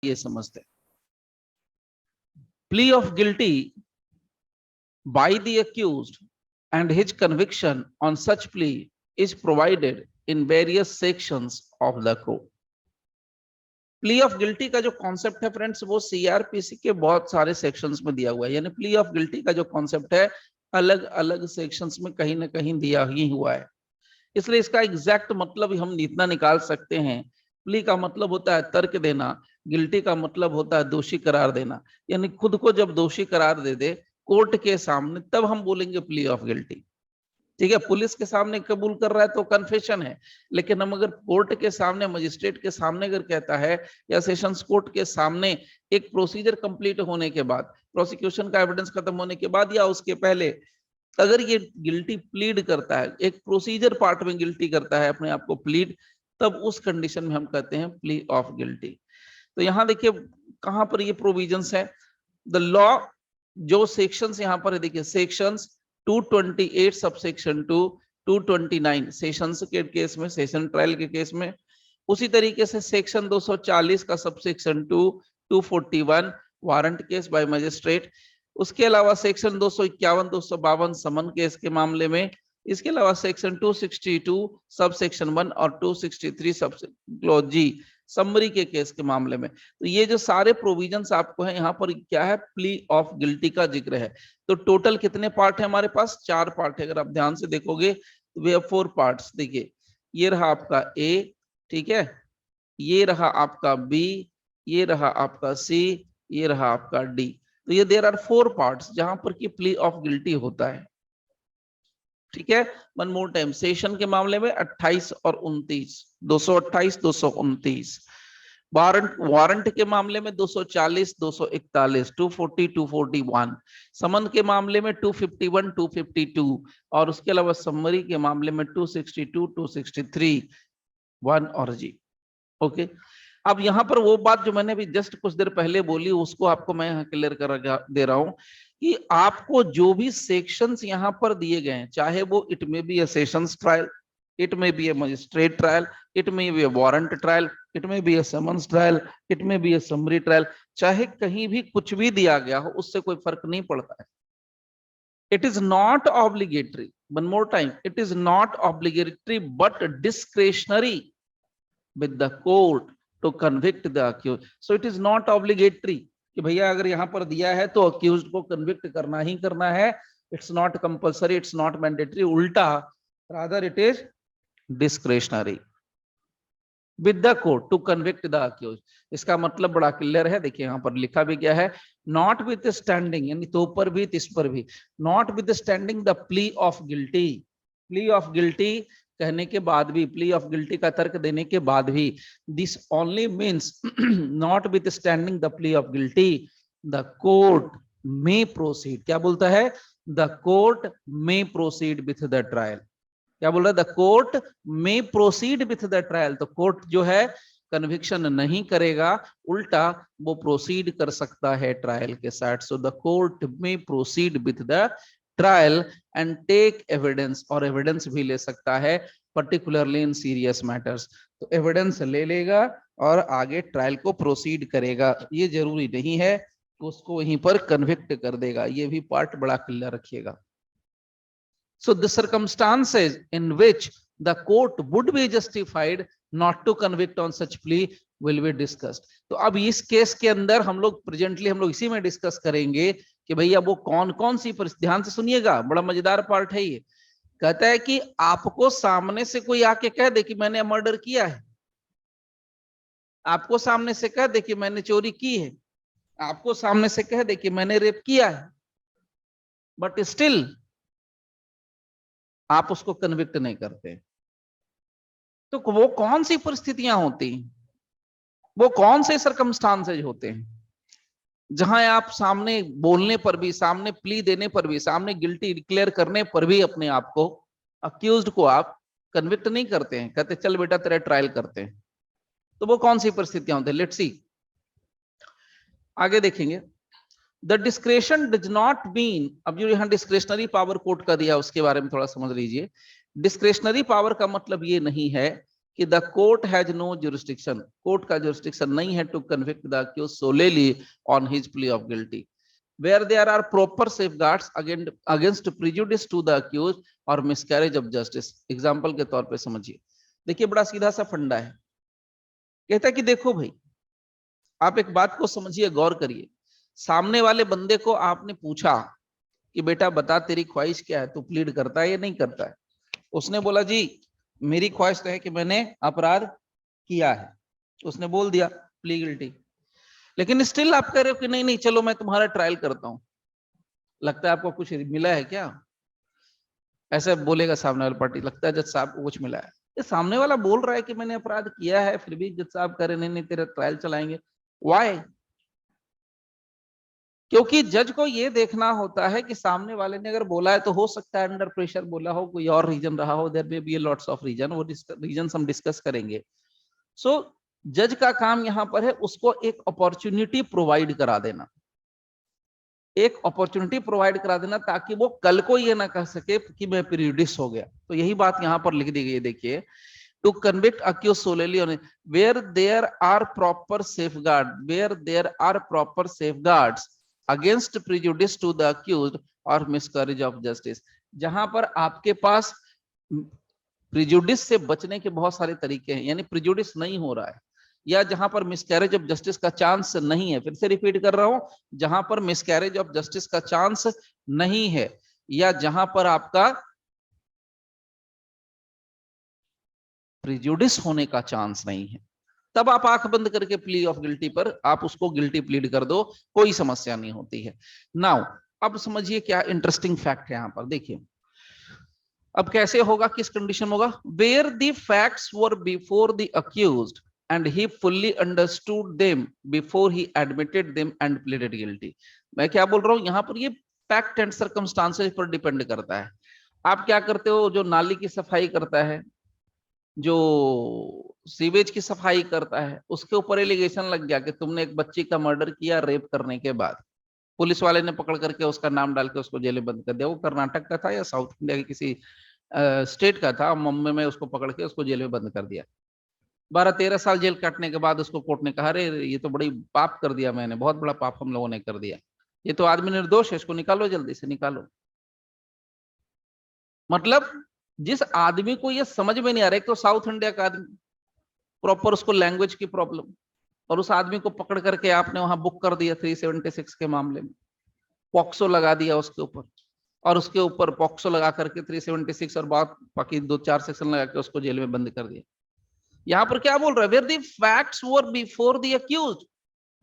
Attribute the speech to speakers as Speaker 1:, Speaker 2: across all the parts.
Speaker 1: ये समझते हैं। Plea of guilty bye the accused and his conviction on such plea is provided in various sections of the code. Plea of guilty का जो concept है friends वो CrPC के बहुत सारे सेक्शंस में दिया हुआ है, यानी प्ली ऑफ गिल्टी का जो कॉन्सेप्ट है अलग अलग सेक्शंस में कहीं ना कहीं दिया ही हुआ है। इसलिए इसका एग्जैक्ट मतलब हम इतना निकाल सकते हैं, प्ली का मतलब होता है तर्क देना, गिल्टी का मतलब होता है दोषी करार देना, यानी खुद को जब दोषी करार दे दे कोर्ट के सामने तब हम बोलेंगे प्ली ऑफ गिल्टी। ठीक है, पुलिस के सामने कबूल कर रहा है तो कन्फेशन है, लेकिन हम अगर कोर्ट के सामने, मजिस्ट्रेट के सामने अगर कहता है या सेशंस कोर्ट के सामने एक प्रोसीजर कंप्लीट होने के बाद, प्रोसिक्यूशन का एविडेंस खत्म होने के बाद या उसके पहले अगर ये गिल्टी प्लीड करता है, एक प्रोसीजर पार्ट में गिल्टी करता है अपने आप को प्लीड, तब उस कंडीशन में हम कहते हैं प्ली ऑफ गिल्टी। तो यहाँ देखिए कहां पर ये प्रोविजंस है, द लॉ जो सेक्शंस यहाँ पर है देखिए, सेक्शंस 228 सबसेक्शन 2, 229 सेशंस के केस में, सेशन ट्रायल के केस में, उसी तरीके से सेक्शन 240 का subsection 2, 241 warrant case by magistrate, उसके अलावा सेक्शन 251, 252 समन केस के मामले में, इसके अलावा सेक्शन 262 सबसेक्शन 1 और 263 सबसेक्शन जी समरी के केस के मामले में। तो ये जो सारे प्रोविजंस आपको है यहाँ पर क्या है, प्ली ऑफ गिल्टी का जिक्र है। तो टोटल कितने पार्ट है हमारे पास, 4 पार्ट है। अगर आप ध्यान से देखोगे तो वे 4 पार्ट्स। देखिए ये रहा आपका ए, ठीक है, ये रहा आपका बी, ये रहा आपका सी, ये रहा आपका डी। तो ये देयर आर 4 पार्ट्स जहां पर की प्ली ऑफ गिल्टी होता है। ठीक है, वन मोर टाइम, सेशन के मामले में 28 और 29, 228, 229, वारंट के मामले में 240, 241, 240, 241, समन के मामले में 251, 252, और उसके अलावा समरी के मामले में 262, 263, 1 और जी। ओके, अब यहाँ पर वो बात जो मैंने भी जस्ट कुछ देर पहले बोली उसको आपको मैं यहाँ क्लियर कर दे रहा हूं कि आपको जो भी सेक्शंस यहाँ पर दिए गए हैं, चाहे वो it may be a sessions trial, it may be a magistrate trial, it may be a warrant trial, it may be a summons trial, it may be a summary trial, चाहे कहीं भी कुछ भी दिया गया हो उससे कोई फर्क नहीं पड़ता है। It is not obligatory, one more time, it is not obligatory but discretionary with the court to convict the accused. So it is not obligatory कि भैया अगर यहाँ पर दिया है तो accused को convict करना ही करना है। It's not compulsory, it's not mandatory, उल्टा rather it is discretionary with the court to convict the accused। इसका मतलब बड़ा क्लियर है, देखिए यहाँ पर लिखा भी गया है, not withstanding, यानी तो पर भी इस पर भी, not withstanding the plea of guilty, plea of guilty कहने के बाद भी, प्ली ऑफ गिल्टी का तर्क देने के बाद भी, this only means not with standing the plea of guilty the court may proceed. क्या बोलता है, the court may proceed with the trial. क्या बोल रहा है, the court may proceed with the trial. तो कोर्ट जो है कन्विक्शन नहीं करेगा, उल्टा वो प्रोसीड कर सकता है ट्रायल के साथ। So the court may proceed with the trial and take evidence, और एविडेंस भी ले सकता है, पर्टिकुलरली इन सीरियस मैटर्स। तो एविडेंस ले लेगा और आगे ट्रायल को प्रोसीड करेगा। ये जरूरी नहीं है कि उसको वहीं पर कन्विक्ट कर देगा, ये भी पार्ट बड़ा क्लियर रखिएगा। So the circumstances in which the court would be justified not to convict on such plea will be discussed. तो अब इस केस के अंदर हम लोग प्रेजेंटली हम लोग इसी में डिस्कस करेंगे कि भैया वो कौन कौन सी, ध्यान से सुनिएगा, बड़ा मजेदार पार्ट है ये। कहता है कि आपको सामने से कोई आके कह दे कि मैंने मर्डर किया है, आपको सामने से कह दे कि मैंने चोरी की है, आपको सामने से कह दे कि मैंने रेप किया है, बट स्टिल आप उसको कन्विक्ट नहीं करते। तो वो कौन सी परिस्थितियां होती, वो कौन से सर्कमस्टांसेज होते हैं जहां आप सामने बोलने पर भी, सामने प्ली देने पर भी, सामने गिल्टी डिक्लेयर करने पर भी अपने आप को, अक्यूज्ड को आप कन्विक्ट नहीं करते हैं, कहते चल बेटा तेरा ट्रायल करते हैं। तो वो कौन सी परिस्थितियां होती है, लेट्स सी, आगे देखेंगे। The discretion does not mean, अब जो यहाँ डिस्क्रेशनरी पावर कोर्ट का दिया उसके बारे में थोड़ा समझ लीजिए। डिस्क्रेशनरी पावर का मतलब ये नहीं है कि the court has no jurisdiction, court का जुरिस्डिक्शन नहीं है to convict the accuse solely on his plea of guilty, where there are proper safeguards against prejudice to the accused और miscarriage of justice। एग्जाम्पल के तौर पे समझिए, देखिए बड़ा सीधा सा फंडा है, कहता है कि देखो भाई, आप एक बात को समझिए, गौर करिए, सामने वाले बंदे को आपने पूछा कि बेटा बता तेरी ख्वाहिश क्या है, तू प्लीड करता है या नहीं करता है? उसने बोला जी मेरी ख्वाहिश तो है कि मैंने अपराध किया है, उसने बोल दिया प्ली गिल्टी, लेकिन स्टिल आप कह रहे हो कि नहीं नहीं चलो मैं तुम्हारा ट्रायल करता हूं, लगता है आपको कुछ मिला है क्या? ऐसे बोलेगा सामने वाली पार्टी, लगता है जज साहब को कुछ मिला है। ये सामने वाला बोल रहा है कि मैंने अपराध किया है, फिर भी जज साहब कह रहे नहीं नहीं तेरा ट्रायल चलाएंगे। व्हाई? क्योंकि जज को ये देखना होता है कि सामने वाले ने अगर बोला है तो हो सकता है अंडर प्रेशर बोला हो, कोई और रीजन रहा हो, there may be lots of reason, वो रीजन हम डिस्कस करेंगे। सो जज का काम यहां पर है उसको एक अपॉर्चुनिटी प्रोवाइड करा देना, एक अपॉर्चुनिटी प्रोवाइड करा देना, ताकि वो कल को ये ना कह सके कि मैं प्रेजुडिस हो गया। तो यही बात यहां पर लिख दी गई है, देखिए, to convict accuse solely on where there are proper safeguard, where there are proper safeguards against prejudice to the accused और मिसकैरेज ऑफ जस्टिस, जहां पर आपके पास प्रेजुडिस से बचने के बहुत सारे तरीके हैं, यानी प्रेजुडिस नहीं हो रहा है, या जहां पर मिसकैरेज ऑफ जस्टिस का चांस नहीं है, फिर से रिपीट कर रहा हूं, जहां पर मिसकैरेज ऑफ जस्टिस का चांस नहीं है, या जहां पर आपका प्रेजुडिस होने का चांस नहीं है, तब आप आंख बंद करके प्ली ऑफ गिल्टी पर आप उसको गिल्टी प्लीड कर दो, कोई समस्या नहीं होती है। नाउ अब समझिए क्या इंटरेस्टिंग फैक्ट है यहां पर, देखिए अब कैसे होगा, किस कंडीशन होगा, where the facts were before the accused and he fully understood them before he admitted them and pleaded guilty। मैं क्या बोल रहा हूं यहां पर, ये फैक्ट एंड सर्कमस्टांसेस पर डिपेंड करता है। आप क्या करते हो, जो नाली की सफाई करता है, जो सीवेज की सफाई करता है, उसके ऊपर एलिगेशन लग गया कि तुमने एक बच्ची का मर्डर किया रेप करने के बाद, पुलिस वाले ने पकड़ करके उसका नाम डाल के उसको जेल में बंद कर दिया, वो कर्नाटक का था या साउथ इंडिया के किसी स्टेट का था, मुंबई में उसको पकड़ के उसको जेल में बंद कर दिया। 12-13 साल जेल काटने के बाद उसको कोर्ट ने कहा अरे ये तो बड़ी पाप कर दिया मैंने, बहुत बड़ा पाप हम लोगों ने कर दिया, ये तो आदमी निर्दोष है, इसको निकालो, जल्दी से निकालो। मतलब जिस आदमी को ये समझ में नहीं आ रहा, एक तो साउथ इंडिया का आदमी, प्रॉपर उसको लैंग्वेज की प्रॉब्लम, और उस आदमी को पकड़ करके आपने वहां बुक कर दिया 376 के मामले में, पॉक्सो लगा दिया उसके ऊपर, और उसके ऊपर पॉक्सो लगा करके 376 और बाकी 2-4 सेक्शन लगा के उसको जेल में बंद कर दिया। यहां पर क्या बोल रहा है, where the facts were before the accused,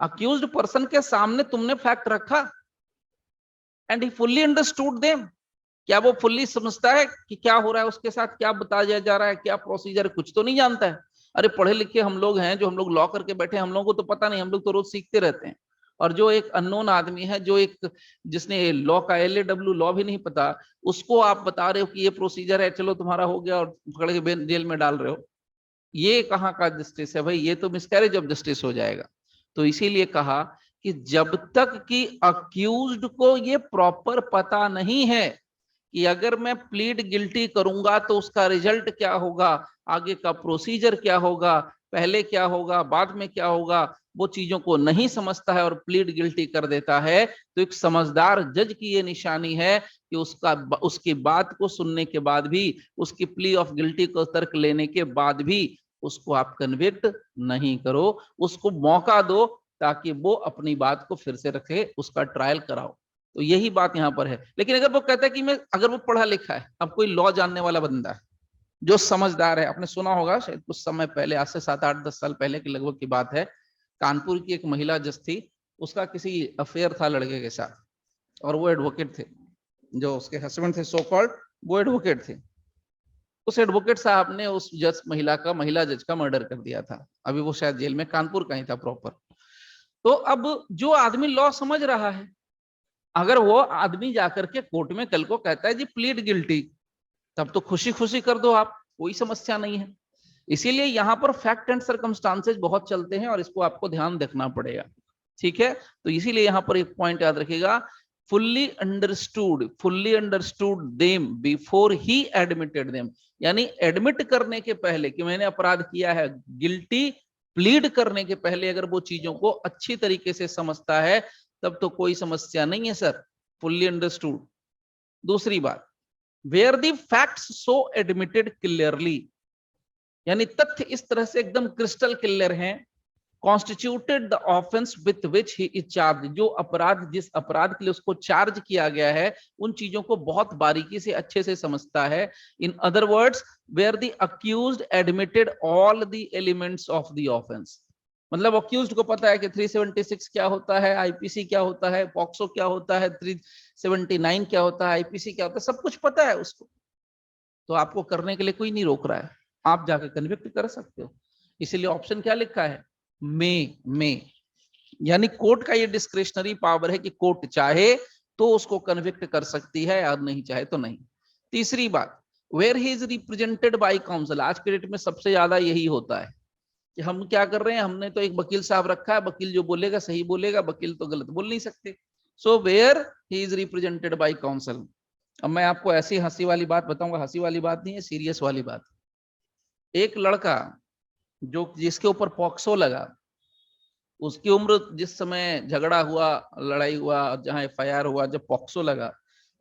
Speaker 1: accused person के सामने तुमने फैक्ट रखा, and he fully understood them, क्या वो फुल्ली समझता है कि क्या हो रहा है उसके साथ, क्या बताया जा रहा है, क्या प्रोसीजर, कुछ तो नहीं जानता है। अरे पढ़े लिखे हम लोग हैं, जो हम लोग लॉ करके बैठे हैं, हम लोगों को तो पता नहीं, हम लोग तो रोज सीखते रहते हैं। और जो एक अननोन आदमी है, जो एक जिसने लॉ का LAW लॉ भी नहीं पता, उसको आप बता रहे हो कि ये प्रोसीजर है, चलो तुम्हारा हो गया, और पकड़ के जेल में डाल रहे हो, ये कहाँ का जस्टिस है भाई, ये तो मिसकैरेज ऑफ जस्टिस हो जाएगा। तो इसीलिए कहा कि जब तक कि अक्यूज्ड को ये प्रॉपर पता नहीं है कि अगर मैं प्लीड गिल्टी करूंगा तो उसका रिजल्ट क्या होगा, आगे का प्रोसीजर क्या होगा, पहले क्या होगा, बाद में क्या होगा, वो चीजों को नहीं समझता है और प्लीड गिल्टी कर देता है, तो एक समझदार जज की ये निशानी है कि उसकी बात को सुनने के बाद भी, उसकी प्ली ऑफ गिल्टी को तर्क लेने के बाद भी उसको आप कन्विक्ट नहीं करो, उसको मौका दो ताकि वो अपनी बात को फिर से रखे, उसका ट्रायल कराओ। तो यही बात यहां पर है। लेकिन अगर वो कहता है कि मैं, अगर वो पढ़ा लिखा है, अब कोई लॉ जानने वाला बंदा है जो समझदार है, आपने सुना होगा शायद कुछ समय पहले, आज से 7-8-10 साल पहले की लगभग की बात है, कानपुर की एक महिला जज थी, उसका किसी अफेयर था लड़के के साथ, और वो एडवोकेट थे, जो उसके हस्बैंड थे सो कॉल्ड, वो एडवोकेट थे। उस एडवोकेट साहब ने उस महिला जज का मर्डर कर दिया था, अभी वो शायद जेल में, कानपुर का ही था प्रॉपर। तो अब जो आदमी लॉ समझ रहा है, अगर वो आदमी जाकर के कोर्ट में कल को कहता है जी प्लीड गिल्टी, तब तो खुशी खुशी कर दो आप, कोई समस्या नहीं है। इसीलिए यहाँ पर फैक्ट एंड सर्कमस्टांसेस बहुत चलते हैं और इसको आपको ध्यान रखना पड़ेगा, ठीक है। तो इसीलिए यहाँ पर एक पॉइंट याद रखिएगा fully understood them before he admitted them, यानी एडमिट करने के पहले कि मैंने अपराध किया है, गिल्टी प्लीड करने के पहले अगर वो चीजों को अच्छी तरीके से समझता है तब तो कोई समस्या नहीं है सर, फुल्ली अंडरस्टूड। दूसरी बात, where the facts so admitted clearly, यानी तथ्य इस तरह से एकदम क्रिस्टल क्लियर हैं, constituted the offence with which he is charge, जो अपराध जिस अपराध के लिए उसको चार्ज किया गया है उन चीजों को बहुत बारीकी से अच्छे से समझता है। In other words, where the accused admitted all the elements of the offence, मतलब अक्यूज्ड को पता है कि 376 क्या होता है, आईपीसी क्या होता है, पॉक्सो क्या होता है, 379 क्या होता है, आईपीसी क्या होता है, सब कुछ पता है उसको, तो आपको करने के लिए कोई नहीं रोक रहा है, आप जाके कन्विक्ट कर सकते हो। इसीलिए ऑप्शन क्या लिखा है, में, यानी कोर्ट का ये डिस्क्रिशनरी पावर है कि कोर्ट चाहे तो उसको कन्विक्ट कर सकती है और नहीं चाहे तो नहीं। तीसरी बात, where he is represented by counsel, आज के डेट में सबसे ज्यादा यही होता है कि हम क्या कर रहे हैं, हमने तो एक वकील साहब रखा है, वकील जो बोलेगा सही बोलेगा, वकील तो गलत बोल नहीं सकते। So where he is represented by counsel. अब मैं आपको ऐसी हंसी वाली बात बताऊंगा, हंसी वाली बात नहीं है, सीरियस वाली बात। एक लड़का जो जिसके ऊपर पॉक्सो लगा, उसकी उम्र जिस समय झगड़ा हुआ, लड़ाई हुआ, जहां एफआईआर हुआ, जब पॉक्सो लगा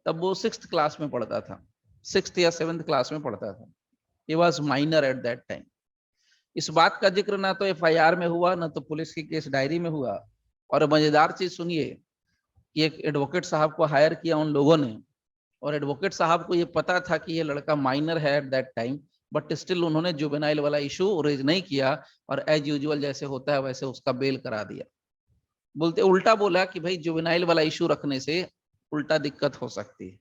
Speaker 1: तब वो 6th क्लास में पढ़ता था, 6th या 7th क्लास में पढ़ता था। He was minor at that time. इस बात का जिक्र ना तो एफआईआर में हुआ ना तो पुलिस की केस डायरी में हुआ। और मजेदार चीज सुनिए कि एक एडवोकेट साहब को हायर किया उन लोगों ने, और एडवोकेट साहब को ये पता था कि ये लड़का माइनर है at that time, but still उन्होंने जुवेनाइल वाला इशू रेज नहीं किया और एज यूजुअल जैसे होता है वैसे उसका बेल करा दिया। बोलते उल्टा बोला कि भाई जुवेनाइल वाला इशू रखने से उल्टा दिक्कत हो सकती है।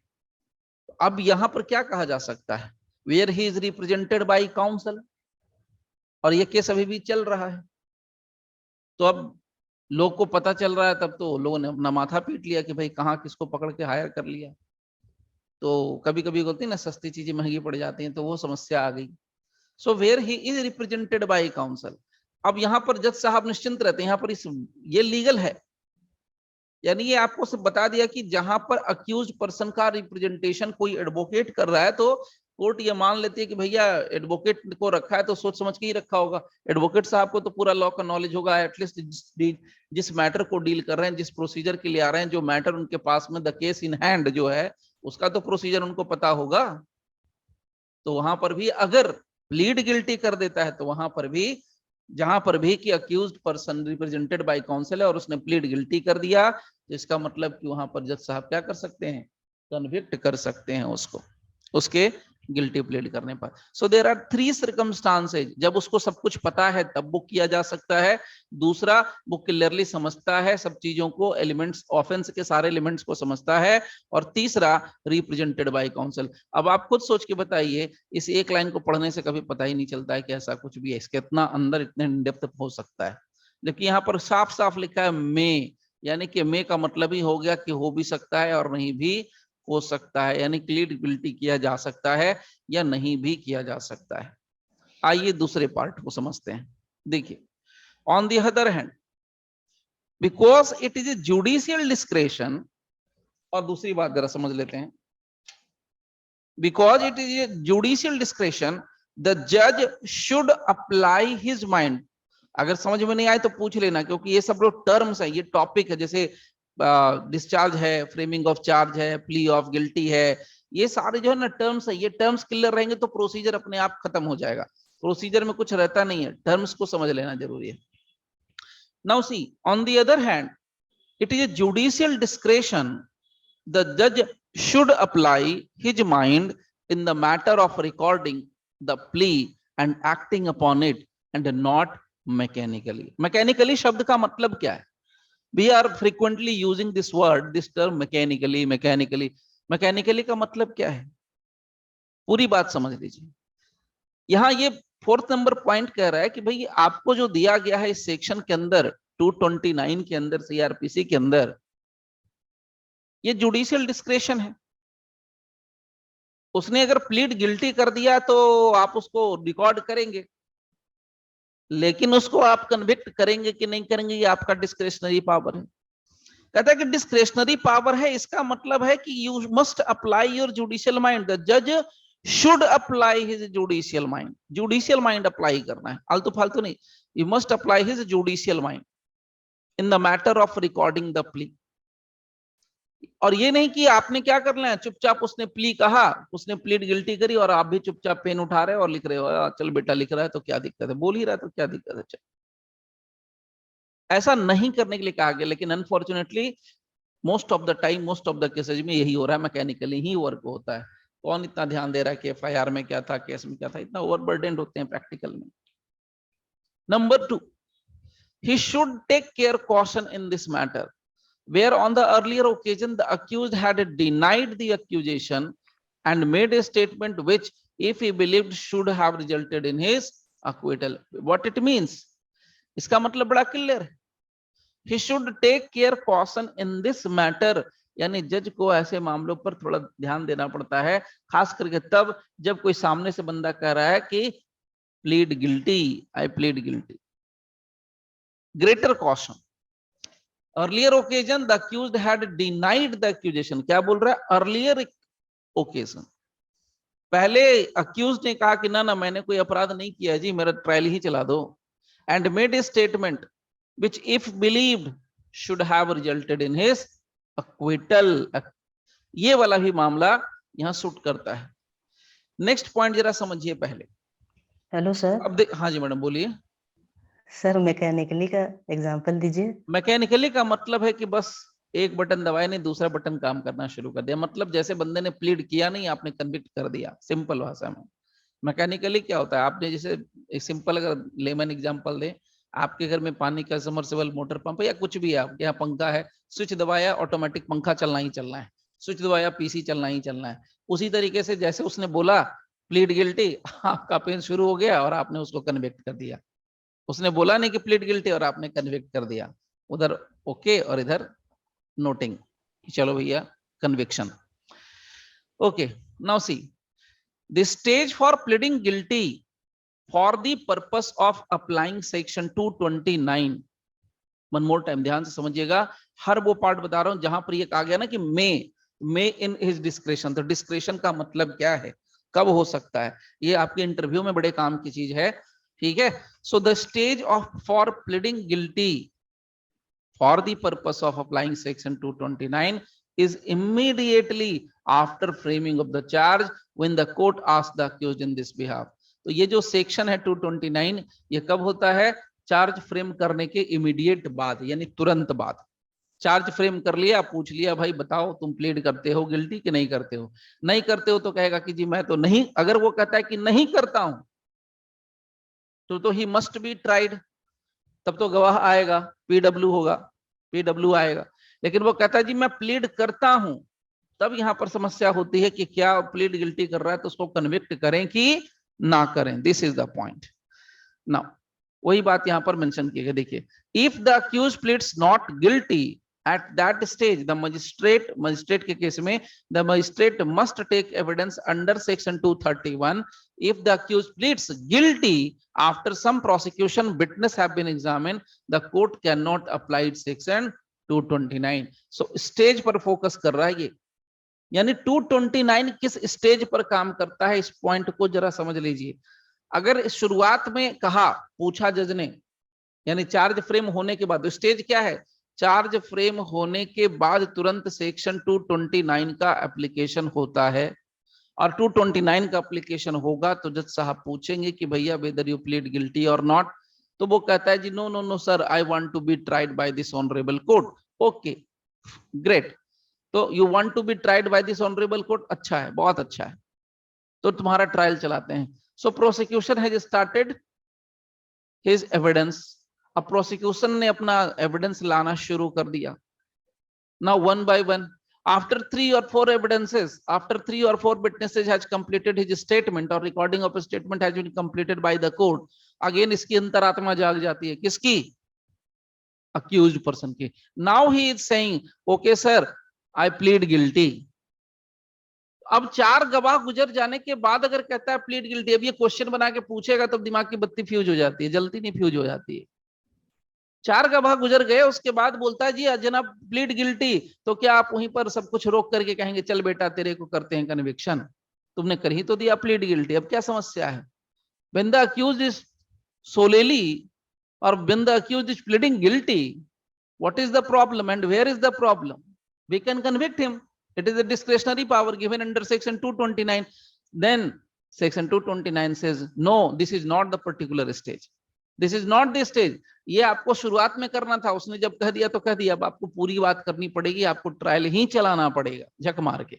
Speaker 1: अब यहां पर क्या कहा जा सकता है, where he is represented by counsel, और ये केस अभी भी चल रहा है। तो अब लोग को पता चल रहा है, तब तो लोगों ने अपना माथा पीट लिया कि भाई कहाँ किसको पकड़ के हायर कर लिया। तो कभी कभी बोलते हैं ना, सस्ती चीजें महंगी पड़ जाती हैं, तो वो समस्या आ गई। So where he is represented by counsel. अब यहाँ पर जज साहब निश्चिंत रहते हैं, यहाँ पर ये लीगल है, यानी ये आपको सिर्फ बता दिया कि जहां पर अक्यूज पर्सन का रिप्रेजेंटेशन कोई एडवोकेट कर रहा है तो कोर्ट ये मान लेती है कि भैया एडवोकेट को रखा है तो सोच समझ के ही रखा होगा, एडवोकेट साहब को तो पूरा लॉ का नॉलेज होगा, एटलीस्ट जिस मैटर को डील कर रहे हैं, जिस प्रोसीजर के लिए आ रहे हैं, जो मैटर उनके पास में द केस इन हैंड जो है उसका तो प्रोसीजर उनको पता होगा। तो वहां पर भी अगर प्लीड गिल्टी कर देता है तो वहां पर भी, जहां पर भी कि accused person represented by council है और उसने प्लीड गिल्टी कर दिया, तो इसका मतलब कि वहां पर जज साहब क्या कर सकते हैं, कन्विक्ट कर सकते हैं उसको, उसके गिल्टी प्लीड करने पर। सो देयर आर 3 सर्कमस्टांसेज, जब उसको सब कुछ पता है तब वो किया जा सकता है। दूसरा, वो क्लियरली समझता है सब चीजों को, एलिमेंट्स ऑफेंस के सारे एलिमेंट्स को समझता है। और तीसरा, रिप्रेजेंटेड बाय काउंसिल। अब आप खुद सोच के बताइए, इस एक लाइन को पढ़ने से कभी पता ही नहीं चलता है कि ऐसा कुछ भी है, इसके इतना अंदर इतने इन डेप्थ हो सकता है। लेकिन यहाँ पर साफ साफ लिखा है मे, यानी कि मे का मतलब ही हो गया कि हो भी सकता है और नहीं भी हो सकता है, यानी प्लीड गिल्टी किया जा सकता है या नहीं भी किया जा सकता है। आइए दूसरे पार्ट को समझते हैं। देखिए, on the other hand, because it is a judicial discretion, और दूसरी बात जरा समझ लेते हैं, because it is a judicial discretion the जज शुड अप्लाई हिज माइंड। अगर समझ में नहीं आए तो पूछ लेना, क्योंकि ये सब लोग टर्म्स है, ये टॉपिक है, जैसे डिस्चार्ज है, फ्रेमिंग ऑफ चार्ज है, प्ली ऑफ गिल्टी है, ये सारे जो है ना टर्म्स है, ये टर्म्स क्लियर रहेंगे तो प्रोसीजर अपने आप खत्म हो जाएगा। प्रोसीजर में कुछ रहता नहीं है, टर्म्स को समझ लेना जरूरी है। Now C, on the other hand, it is a judicial discretion the जज should apply his mind in the matter of recording the plea and acting upon it and not mechanically. Mechanically शब्द का मतलब क्या है? We are frequently using this word, this term mechanically, mechanically. Mechanically का मतलब क्या है? पूरी बात समझ लीजिए। यहाँ ये 4th नंबर पॉइंट कह रहा है कि भाई आपको जो दिया गया है इस सेक्शन के अंदर 229 के अंदर सीआरपीसी के अंदर, ये जुडिशियल डिस्क्रेशन है। उसने अगर प्लीड गिल्टी कर दिया तो आप उसको रिकॉर्ड करेंगे, लेकिन उसको आप कन्विक्ट करेंगे कि नहीं करेंगे ये आपका डिस्क्रिशनरी पावर है। कहता है कि डिस्क्रेशनरी पावर है, इसका मतलब है कि you must apply your judicial mind, the जज should apply his judicial mind, judicial mind apply करना है, आलतू फालतू नहीं, you must apply his judicial mind in the matter of recording the plea. और ये नहीं कि आपने क्या करना है, चुपचाप उसने प्ली कहा, उसने प्लीड गिल्टी करी और आप भी चुपचाप पेन उठा रहे हो और लिख रहे हो, चल बेटा लिख रहा है तो क्या दिक्कत है, बोल ही रहा है तो क्या दिक्कत है, चल। ऐसा नहीं करने के लिए कहा गया, लेकिन unfortunately most of the time, most of the cases में यही हो रहा है, मैकेनिकली ही वर्क होता है। कौन इतना ध्यान दे रहा है कि एफआईआर में क्या था, केस में क्या था, इतना ओवरबर्डेंड होते हैं प्रैक्टिकल में। Number 2, he should take care caution in this matter, where on the earlier occasion the accused had denied the accusation and made a statement which, if he believed, should have resulted in his acquittal. What it means? इसका मतलब बड़ा clear है। He should take care caution in this matter, यानी जज को ऐसे मामलों पर थोड़ा ध्यान देना पड़ता है, खास करके तब जब कोई सामने से बंदा कह रहा है कि plead guilty, I plead guilty. Greater caution, earlier occasion the accused had denied the accusation, क्या बोल रहा है, अर्लियर ओकेजन, पहले अक्यूज्ड ने कहा कि ना ना मैंने कोई अपराध नहीं किया जी, मेरा ट्रायल ही चला दो, and made a statement which if believed should have resulted in his acquittal, ये वाला भी मामला यहां सूट करता है। नेक्स्ट पॉइंट जरा समझिए पहले।
Speaker 2: Hello sir.
Speaker 1: अब हाँ जी मैडम बोलिए।
Speaker 2: सर मैकेनिकली का एग्जांपल दीजिए।
Speaker 1: मैकेनिकली का मतलब है कि बस एक बटन दबाए नहीं दूसरा बटन काम करना शुरू कर दिया, मतलब जैसे बंदे ने प्लीड किया नहीं आपने कन्विक्ट कर दिया, सिंपल भाषा में। मैकेनिकली क्या होता है, आपने जैसे एक सिंपल अगर लेमन एग्जांपल दें, आपके घर में पानी का सबमर्सिबल मोटर पंप है या कुछ भी है, आपके यहाँ पंखा है, स्विच दबाया ऑटोमेटिक पंखा चलना ही चलना है, स्विच दबाया पीसी चलना ही चलना है। उसी तरीके से जैसे उसने बोला प्लीड गिल्टी, आपका पेन शुरू हो गया और आपने उसको कन्विक्ट कर दिया। उसने बोला नहीं कि प्लीड गिल्टी और आपने कन्विक्ट कर दिया, उधर ओके और इधर नोटिंग, चलो भैया conviction. Okay, now see the stage for pleading guilty for the purpose of applying section 229, one more time ध्यान से समझिएगा, हर वो पार्ट बता रहा हूं जहां पर ये कहा गया ना कि मे इन हिज डिस्क्रेशन, तो डिस्क्रेशन का मतलब क्या है, कब हो सकता है, ये आपके इंटरव्यू में बड़े काम की चीज है, ठीक है। So the stage of for pleading guilty for the purpose of applying section 229 is immediately after framing of the charge when the court asks the accused in this behalf। तो ये जो सेक्शन है 229 ये कब होता है, चार्ज फ्रेम करने के इमीडिएट बाद, यानी तुरंत बाद। चार्ज फ्रेम कर लिया, पूछ लिया भाई बताओ तुम प्लीड करते हो गिल्टी कि नहीं करते हो, नहीं करते हो तो कहेगा कि जी मैं तो नहीं, अगर वो कहता है कि नहीं करता हूं तो ही मस्ट बी ट्राइड, तब तो गवाह आएगा, पीडब्ल्यू होगा, पीडब्ल्यू आएगा। लेकिन वो कहता है जी मैं प्लीड करता हूं, तब यहां पर समस्या होती है कि क्या प्लीड गिल्टी कर रहा है तो उसको कन्विक्ट करें कि ना करें, this is the point. Now वही बात यहां पर मेंशन की है, देखिए, if the accuse pleads not guilty at that stage the magistrate के केस में the magistrate must take evidence under section 231। if the accused pleads guilty after some prosecution witness have been examined, the court cannot apply section 229। so stage पर focus कर रहा है ये, यानी 229 किस stage पर काम करता है, इस पॉइंट को जरा समझ लीजिए। अगर शुरुआत में कहा, पूछा जज ने, यानी चार्ज फ्रेम होने के बाद, स्टेज क्या है, चार्ज फ्रेम होने के बाद तुरंत सेक्शन 229 का एप्लीकेशन होता है, और 229 का एप्लीकेशन होगा तो जज साहब पूछेंगे कि भैया वेदर यू प्लीड गिल्टी और नॉट, तो वो कहता है जी no no no sir I want to be tried by this honourable court. Okay great, तो you want to be tried by this honourable court, अच्छा है, बहुत अच्छा है, तो तुम्हारा ट्रायल चलाते हैं। So prosecution has started his evidence, अब प्रोसिक्यूशन ने अपना एविडेंस लाना शुरू कर दिया। Now one by one, after 3 or 4 evidences, after 3 or 4 witnesses has completed his statement or recording of a statement has been completed by the court, again इसकी अंतरात्मा जाग जाती है, किसकी, accused person की। now he is saying okay sir I plead guilty। अब 4 गवाह गुजर जाने के बाद अगर कहता है प्लीड गिल्टी, अब ये क्वेश्चन बना के पूछेगा तो दिमाग की बत्ती फ्यूज हो जाती है, जल्दी नहीं फ्यूज हो जाती है। 4 गवाह गुजर गए, उसके बाद बोलता है जी जनाब प्लीड गिल्टी, तो क्या आप वहीं पर सब कुछ रोक करके कहेंगे चल बेटा तेरे को करते हैं कन्विक्शन? तुमने कर ही तो दिया प्लीड गिल्टी, अब क्या समस्या है? When the accused is solely or when the accused is pleading guilty, what is the problem and where is the problem? We can convict him. It is a discretionary power given under section 229. Then section 229 says, no, this is not the particular stage. This is not the stage. ये आपको शुरुआत में करना था, उसने जब कह दिया तो कह दिया, अब आपको पूरी बात करनी पड़ेगी, आपको ट्रायल ही चलाना पड़ेगा झक मार के।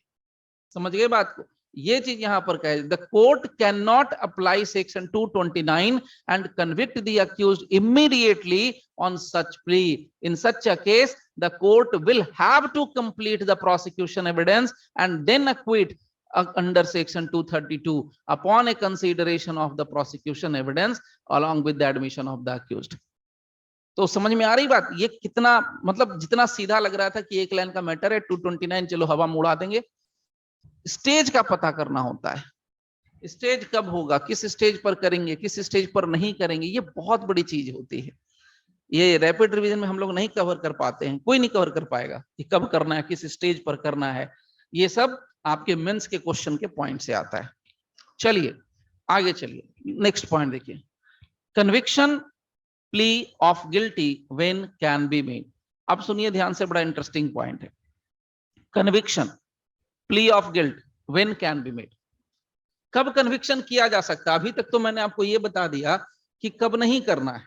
Speaker 1: समझ गए बात को? ये चीज यहां पर कहे, the court can not apply section 229 and convict the accused immediately on such plea. In such a case the court will have to complete the prosecution evidence and then acquit under section 232 upon a consideration of the prosecution evidence along with the admission of the accused। तो समझ में आ रही बात? ये कितना मतलब जितना सीधा लग रहा था कि एक लाइन का मैटर है 229 चलो हवा में उड़ा देंगे, स्टेज का पता करना होता है। स्टेज कब होगा, किस स्टेज पर करेंगे, किस स्टेज पर नहीं करेंगे, ये बहुत बड़ी चीज होती है। ये रैपिड रिवीजन में हम लोग नहीं कवर कर पाते हैं, कोई नहीं कवर कर पाएगा कि कब करना है, किस स्टेज पर करना है। ये सब आपके मेंस के क्वेश्चन के पॉइंट से आता है। चलिए आगे चलिए, नेक्स्ट पॉइंट देखिए, conviction plea of guilty when can be made. अब सुनिए ध्यान से, बड़ा इंटरेस्टिंग पॉइंट है। Conviction plea of guilt when can be made, कब कन्विक्शन किया जा सकता है? अभी तक तो मैंने आपको यह बता दिया कि कब नहीं करना है,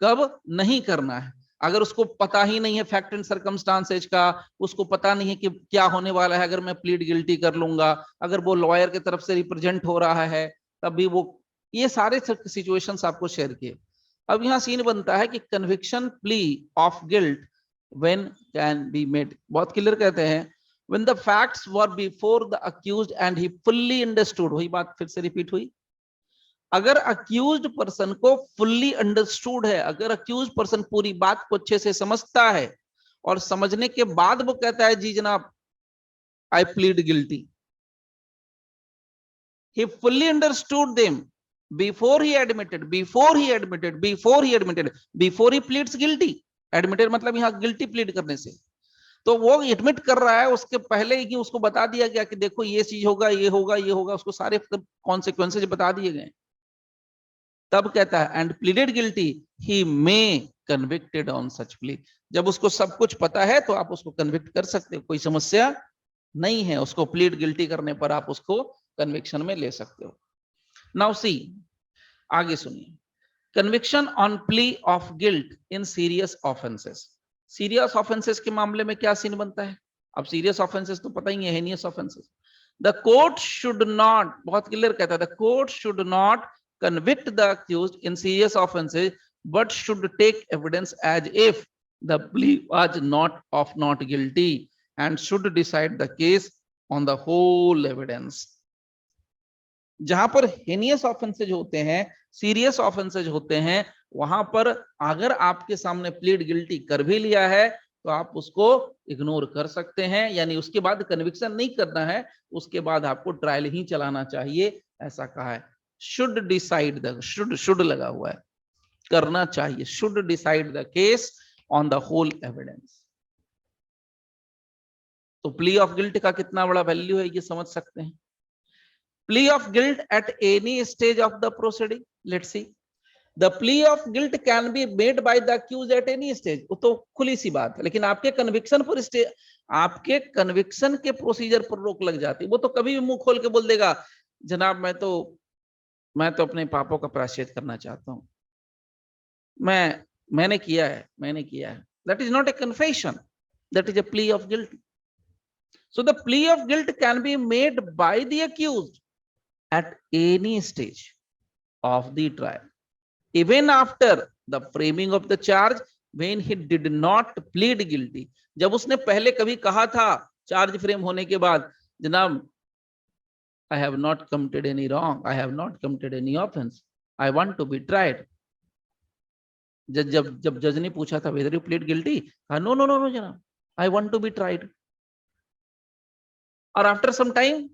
Speaker 1: कब नहीं करना है। अगर उसको पता ही नहीं है फैक्ट एंड सर्कमस्टांसेज का, उसको पता नहीं है कि क्या होने वाला है अगर मैं प्लीड गिल्टी कर लूंगा, अगर वो लॉयर की तरफ से रिप्रेजेंट हो रहा है तब भी वो, ये सारे सिचुएशंस आपको शेयर किए। अब यहाँ सीन बनता है कि conviction plea of guilt when can be made. बहुत क्लियर कहते हैं, when the facts were before the accused and he fully understood। वही बात फिर से रिपीट हुई, अगर अक्यूज्ड पर्सन को फुल्ली अंडरस्टूड है, अगर अक्यूज्ड पर्सन पूरी बात को अच्छे से समझता है और समझने के बाद वो कहता है जी जनाब I plead guilty, he fully understood them before he admitted, before he admitted, before he admitted, before he pleads guilty। admitted मतलब यहां गिल्टी प्लीड करने से, तो वो एडमिट कर रहा है, उसके पहले ही कि उसको बता दिया गया कि देखो ये चीज होगा, ये होगा, ये होगा, उसको सारे कॉन्सिक्वेंसेज बता दिए गए। तब कहता है and pleaded guilty he may convicted on such plea. जब उसको सब कुछ पता है तो आप उसको कन्विक्ट कर सकते हो, कोई समस्या नहीं है। उसको प्लीड गिल्टी करने पर आप उसको कन्विक्शन में ले सकते हो। नाउ सी, आगे सुनिए, conviction on plea of guilt in serious offences. Serious offences के मामले में क्या सीन बनता है? अब सीरियस ऑफेंसेस तो पता ही है, heinous offences. The court should not, बहुत क्लियर कहता है, the court should not convict the accused in serious offenses but should take evidence as if the plea was not guilty and should decide the case on the whole evidence। जहां पर हेनियस offences होते हैं, serious offences होते हैं, वहां पर अगर आपके सामने प्लीड गिल्टी कर भी लिया है तो आप उसको इग्नोर कर सकते हैं, यानी उसके बाद कन्विक्शन नहीं करना है, उसके बाद आपको ट्रायल ही चलाना चाहिए, ऐसा कहा है। शुड डिसाइड द, शुड लगा हुआ है, करना चाहिए, should decide the case on the whole evidence. तो प्ली ऑफ गिल्ट का कितना बड़ा वैल्यू है ये समझ सकते हैं। Plea of guilt at any stage of the proceeding, let's see, the plea of guilt can be made by the accused at any stage. वो तो खुली सी बात है, लेकिन आपके कन्विक्शन पर आपके कन्विक्शन के प्रोसीजर पर रोक लग जाती है। वो तो कभी भी मुंह खोल के बोल देगा जनाब मैं तो अपने पापों का प्रायश्चित करना चाहता हूं, मैंने किया है। That is not a confession, that is a plea of guilt. So the plea of guilt can be made by the accused at any stage of the trial, even after the framing of the charge when he did not plead guilty। जब उसने पहले कभी कहा था charge frame होने के बाद, जनाब I have not committed any wrong, I have not committed any offense, I want to be tried। जब जज ने पूछा था whether you plead guilty, कहा no जनाब, I want to be tried। और after some time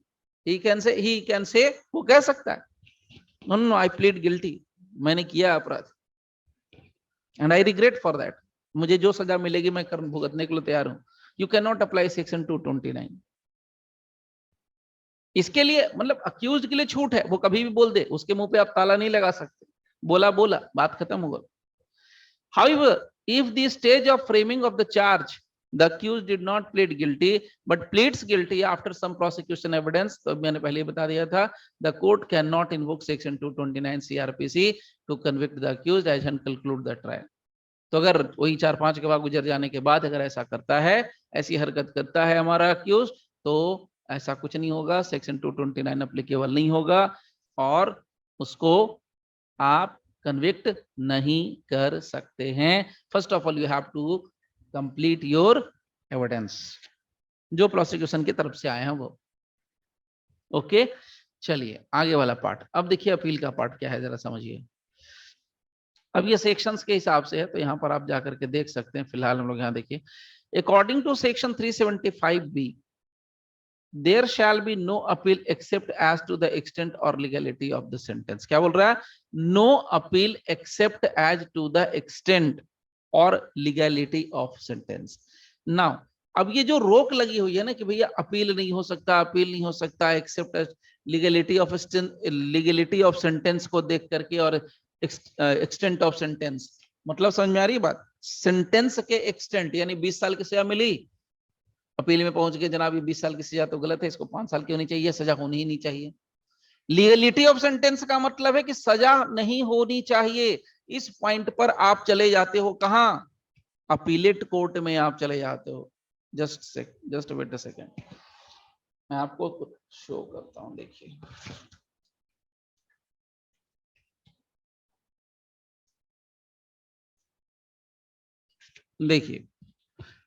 Speaker 1: he can say, वो कह सकता है no I plead guilty, मैंने किया अपराध। And I regret for that. मुझे जो सजा मिलेगी मैं कर्म भुगतने के लिए तैयार हूं। You can not apply section 229। इसके लिए मतलब अक्यूज के लिए छूट है, वो कभी भी बोल दे, उसके मुंह पे आप ताला नहीं लगा सकते। बोला बोला, बात खत्म होगा। However, if the stage of framing of the charge, the accused did not plead guilty but pleads guilty after some prosecution evidence, तो मैंने पहले बता दिया था, the court cannot invoke section 229 CRPC to convict the accused as and conclude the trial। तो अगर वही 4-5 गवाह गुजर जाने के बाद अगर ऐसा करता है, ऐसी हरकत करता है हमारा अक्यूज, तो ऐसा कुछ नहीं होगा, सेक्शन 229 अप्लीकेबल नहीं होगा और उसको आप कन्विक्ट नहीं कर सकते हैं। First of all you have to complete your evidence, जो प्रोसिक्यूशन की तरफ से आए हैं वो। ओके, चलिए आगे वाला पार्ट। अब देखिए अपील का पार्ट क्या है, जरा समझिए। अब ये सेक्शंस के हिसाब से है, तो यहाँ पर आप जाकर के देख सकते हैं। फिलहाल हम लोग यहाँ देखिए, according to section 375B, there shall be no appeal except as to the extent or legality of the sentence। क्या बोल रहा है? No appeal except as to the extent or legality of sentence। Now, अब ये जो रोक लगी हुई है ना कि भैया अपील नहीं हो सकता, अपील नहीं हो सकता एक्सेप्ट लीगलिटी ऑफ सेंटेंस को देख करके और एक्सटेंट ऑफ सेंटेंस, मतलब समझ में आ रही है बात? सेंटेंस के एक्सटेंट यानी 20 साल की सजा मिली, अपील में पहुंच गए, जनाब ये 20 साल की सजा तो गलत है, इसको 5 साल की होनी चाहिए, सजा होनी ही नहीं चाहिए। लीगलिटी ऑफ सेंटेंस का मतलब है कि सजा नहीं होनी चाहिए। इस पॉइंट पर आप चले जाते हो कहां? अपीलेट कोर्ट में आप चले जाते हो। जस्ट वेट अ सेकेंड, मैं आपको कुछ शो करता हूं। देखिए देखिए,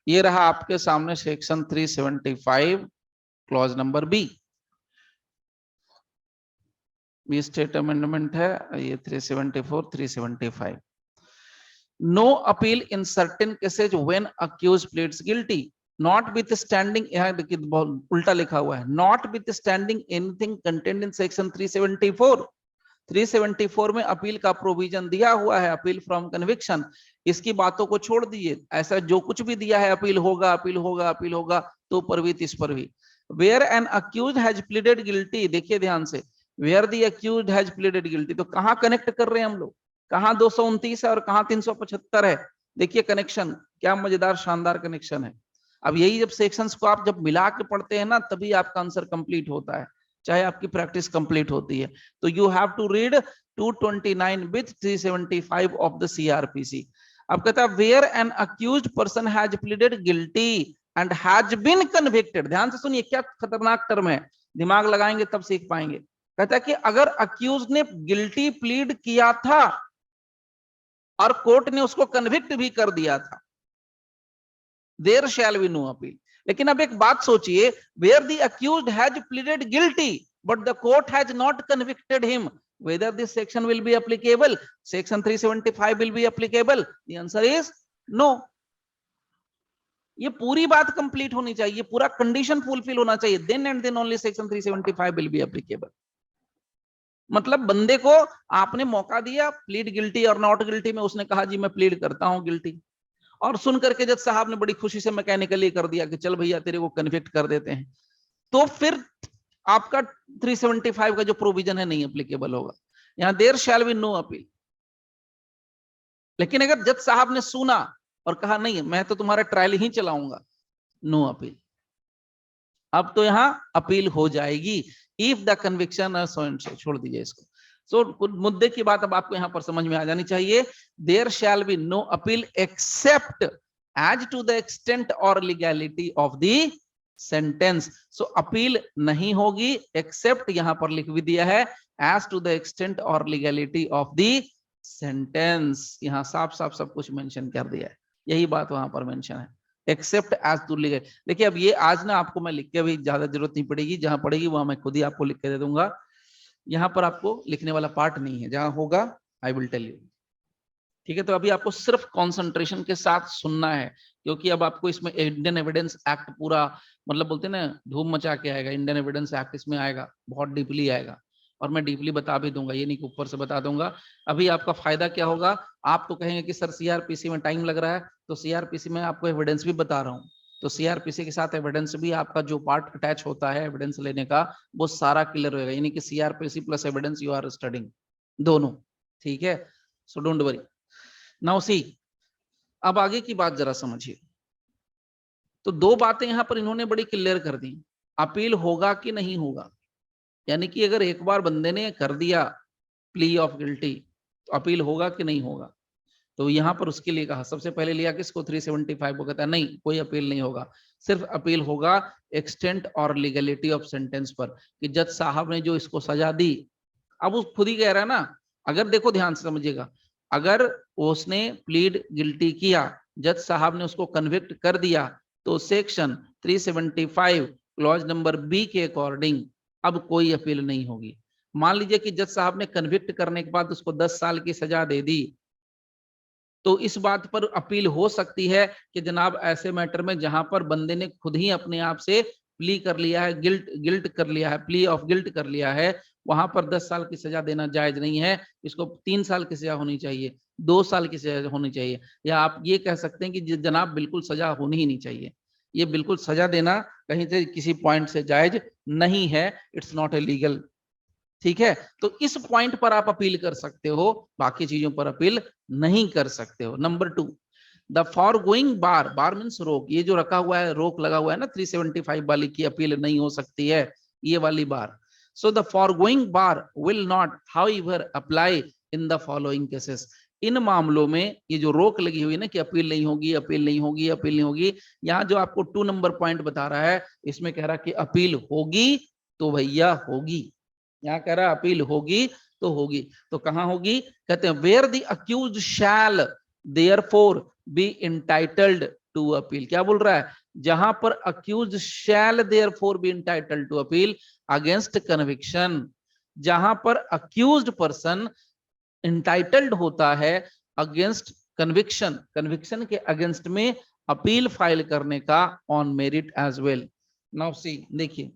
Speaker 1: ये रहा आपके सामने section 375 clause number B, state amendment है ये 374 375। No appeal in certain cases when accuse pleads guilty, notwithstanding, यहाँ देखिए बहुत उल्टा लिखा हुआ है, notwithstanding anything content in section 374। 374 में अपील का प्रोविजन दिया हुआ है, अपील फ्रॉम कन्विक्शन। इसकी बातों को छोड़ दीजिए, ऐसा जो कुछ भी दिया है अपील होगा अपील होगा अपील होगा, तो पर भी तिस पर भी। Where an accuse has pleaded guilty, देखिए ध्यान से, where the accused has pleaded guilty, तो कहां कनेक्ट कर रहे हैं हम लोग? कहां 229 है और कहां 375 है? देखिए कनेक्शन क्या मजेदार शानदार कनेक्शन है। अब यही जब सेक्शंस को आप जब मिला के पढ़ते हैं ना, तभी आपका आंसर कंप्लीट होता है, चाहे आपकी प्रैक्टिस कंप्लीट होती है। तो you have to read 229 with 375 of the CrPC. अब कहता है where an accused person has pleaded guilty and has been convicted. ध्यान से सुनिए, क्या खतरनाक टर्म है, दिमाग लगाएंगे तब सीख पाएंगे। कहता है कि अगर अक्यूज ने गिल्टी प्लीड किया था और कोर्ट ने उसको कन्विक्ट भी कर दिया था, there shall be no appeal. लेकिन अब एक बात सोचिए, where the accused has pleaded guilty but the court has not convicted him, whether this section will be applicable, section 375 will be applicable? The answer is no। ये पूरी बात complete होनी चाहिए, पूरा कंडीशन फुलफिल होना चाहिए, then and then only section 375 will be applicable। मतलब बंदे को आपने मौका दिया, प्लीड गिल्टी और नॉट गिल्टी में, उसने कहा जी मैं प्लीड करता हूं गिल्टी, और सुन करके जज साहब ने बड़ी खुशी से मैकेनिकली कर दिया कि चल भैया तेरे को कन्विक्ट कर देते हैं, तो फिर आपका 375 का जो प्रोविजन है नहीं एप्लीकेबल होगा। यहां there shall be no appeal. लेकिन अगर जज साहब ने सुना और कहा नहीं मैं तो तुम्हारा ट्रायल ही चलाऊंगा, नो अपील। अब तो यहां अपील हो जाएगी इफ द कन्विक्शन, छोड़ दीजिए इसको। सो मुद्दे की बात अब आपको यहां पर समझ में आ जानी चाहिए। There shall be no appeal except as to the extent or legality of the sentence. So appeal नहीं होगी, एक्सेप्ट यहां पर लिख भी दिया है, as to the extent or legality of the sentence. यहां साफ साफ सब कुछ मेंशन कर दिया है, यही बात वहां पर मेंशन है, एक्सेप्ट एज टू लीगल। देखिए अब ये आज ना आपको मैं लिख के भी ज्यादा जरूरत नहीं पड़ेगी, जहां पड़ेगी वहां मैं खुद ही आपको लिख के दे दूंगा। यहां पर आपको लिखने वाला पार्ट नहीं है, जहां होगा आई विल टेल यू। ठीक है, तो अभी आपको सिर्फ कंसंट्रेशन के साथ सुनना है, क्योंकि अब आपको इसमें इंडियन एविडेंस एक्ट पूरा मतलब बोलते हैं ना धूम मचा के आएगा। इंडियन एविडेंस एक्ट इसमें आएगा, बहुत डीपली आएगा, और मैं डीपली बता भी दूंगा, ये नहीं कि ऊपर से बता दूंगा। अभी आपका फायदा क्या होगा, आप तो कहेंगे कि सर सीआरपीसी में टाइम लग रहा है, तो सीआरपीसी में आपको एविडेंस भी बता रहा हूँ। तो सीआरपीसी के साथ एविडेंस भी, आपका जो पार्ट अटैच होता है एविडेंस लेने का, वो सारा क्लियर होगा, यानी कि CrPC plus evidence you are studying दोनों, ठीक है। So don't worry. Now see, अब आगे की बात जरा समझिए। तो दो बातें यहां पर इन्होंने बड़ी क्लियर कर दी, अपील होगा कि नहीं होगा, यानी कि अगर एक बार बंदे ने कर दिया प्ली ऑफ गिल्टी तो अपील होगा कि नहीं होगा। तो यहां पर उसके लिए कहा, सबसे पहले लिया किसको, 375 को, कहता है नहीं कोई अपील नहीं होगा, सिर्फ अपील होगा एक्सटेंट और लीगलिटी ऑफ सेंटेंस पर, कि जज साहब ने जो इसको सजा दी, अब वो खुद ही कह रहा है ना, अगर देखो ध्यान से समझिएगा, अगर उसने प्लीड गिल्टी किया, जज साहब ने उसको कन्विक्ट कर दिया, तो सेक्शन 375 क्लॉज नंबर बी के अकॉर्डिंग अब कोई अपील नहीं होगी। मान लीजिए कि जज साहब ने कन्विक्ट करने के बाद उसको 10 साल की सजा दे दी, तो इस बात पर अपील हो सकती है कि जनाब ऐसे मैटर में जहां पर बंदे ने खुद ही अपने आप से प्ली कर लिया है, गिल्ट कर लिया है, प्ली ऑफ गिल्ट कर लिया है, वहां पर 10 साल की सजा देना जायज नहीं है, इसको 3 साल की सजा होनी चाहिए, 2 साल की सजा होनी चाहिए, या आप ये कह सकते हैं कि जनाब बिल्कुल सजा होनी ही नहीं चाहिए, ये बिल्कुल सजा देना कहीं से किसी पॉइंट से जायज नहीं है, इट्स नॉट ए लीगल, ठीक है। तो इस पॉइंट पर आप अपील कर सकते हो, बाकी चीजों पर अपील नहीं कर सकते हो। Number 2, the foregoing bar, bar means रोक, ये जो रखा हुआ है, रोक लगा हुआ है ना 375 वाली की अपील नहीं हो सकती है, ये वाली bar. So the foregoing bar will not however apply in the following cases, इन मामलों में ये जो रोक लगी हुई है ना कि अपील नहीं होगी, अपील नहीं होगी, अपील नहीं होगी, यहाँ जो आपको 2 नंबर पॉइंट बता रहा है, इसमें कह रहा कि अपील होगी तो भैया होगी, यहाँ कह रहा अपील होगी तो होगी, तो कहां होगी, कहते हैं where the accused shall therefore be entitled to appeal, क्या बोल रहा है, जहां पर accused shall therefore be entitled to appeal against conviction, जहां पर अक्यूज्ड पर्सन इंटाइटल्ड होता है अगेंस्ट कन्विक्शन, कन्विक्शन के अगेंस्ट में अपील फाइल करने का on merit as well. Now see, देखिए,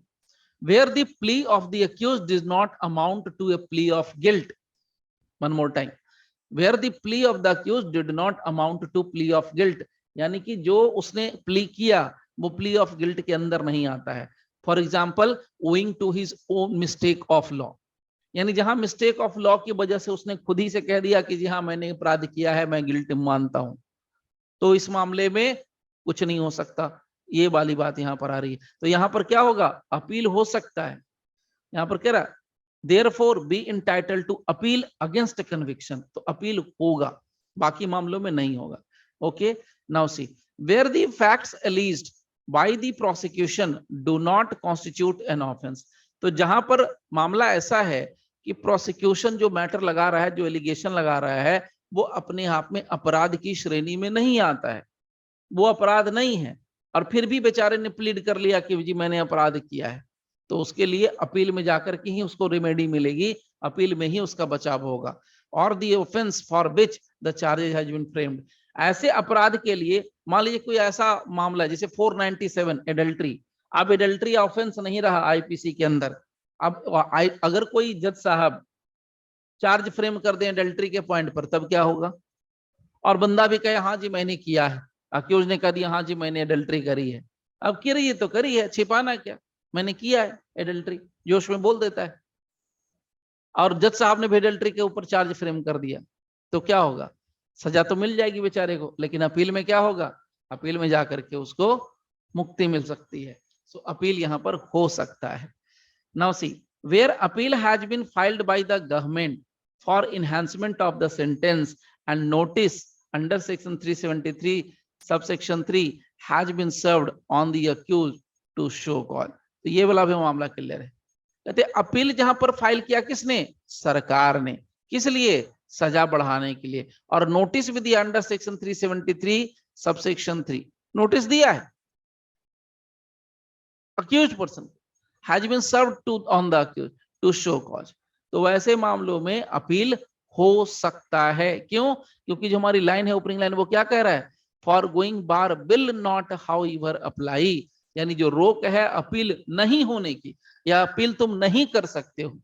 Speaker 1: where the plea of the accused does not amount to a plea of guilt, one more time, where the plea of the accused did not amount to plea of guilt, यानी कि जो उसने plea किया वो plea of guilt के अंदर नहीं आता है। For example, owing to his own mistake of law, यानी जहां मिस्टेक ऑफ लॉ की वजह से उसने खुद ही से कह दिया कि जी हाँ मैंने अपराध किया है, मैं गिल्ट मानता हूं, तो इस मामले में कुछ नहीं हो सकता, ये वाली बात यहां पर आ रही है। तो यहां पर क्या होगा, अपील हो सकता है, यहां पर कह रहा therefore be entitled to appeal against conviction, तो अपील होगा, बाकी मामलों में नहीं होगा। Okay, now see, where the facts alleged by the prosecution do not constitute an offence, तो जहां पर मामला ऐसा है कि प्रोसिक्यूशन जो मैटर लगा रहा है, जो एलिगेशन लगा रहा है, वो अपने आप में अपराध की श्रेणी में नहीं आता है, वो अपराध नहीं है, और फिर भी बेचारे ने प्लीड कर लिया कि जी मैंने अपराध किया है, तो उसके लिए अपील में जाकर के ही उसको रेमेडी मिलेगी, अपील में ही उसका बचाव होगा। और the offence for which the charges has been framed, ऐसे अपराध के लिए, मान लीजिए कोई ऐसा मामला है जैसे 497 एडल्ट्री, अब एडल्ट्री ऑफेंस नहीं रहा आईपीसी के अंदर, अब अगर कोई जज साहब चार्ज फ्रेम कर दें एडल्ट्री के पॉइंट पर, तब क्या होगा, और बंदा भी कहे हाँ जी मैंने किया है, अक्यूज ने कह दिया हाँ जी मैंने एडल्ट्री करी है, अब की रही है तो करी है, छिपाना क्या, मैंने किया है एडल्ट्री, जोश में बोल देता है, और जज साहब ने भी एडल्ट्री के ऊपर चार्ज फ्रेम कर दिया, तो क्या होगा, सजा तो मिल जाएगी बेचारे को, लेकिन अपील में क्या होगा, अपील में जाकर के उसको मुक्ति मिल सकती है। सो अपील यहां पर हो सकता है। Now see, where appeal has been filed by the government for enhancement of the sentence and notice under section 373 subsection 3 has been served on the accused to show cause, तो ये वाला भी मामला क्लियर है। कहते अपील जहां पर file किया किसने, सरकार ने, किस लिए, सजा बढ़ाने के लिए, और नोटिस भी दिया अंडर सेक्शन 373 सबसेक्शन 3, नोटिस दिया है accused person, has been served to on the accused to show cause, तो वैसे मामलों में अपील हो सकता है। क्यों, क्योंकि जो हमारी लाइन है ओपनिंग लाइन, वो क्या कह रहा है, for going bar will not however apply, यानी जो रोक है अपील नहीं होने की, या अपील तुम नहीं कर सकते हो,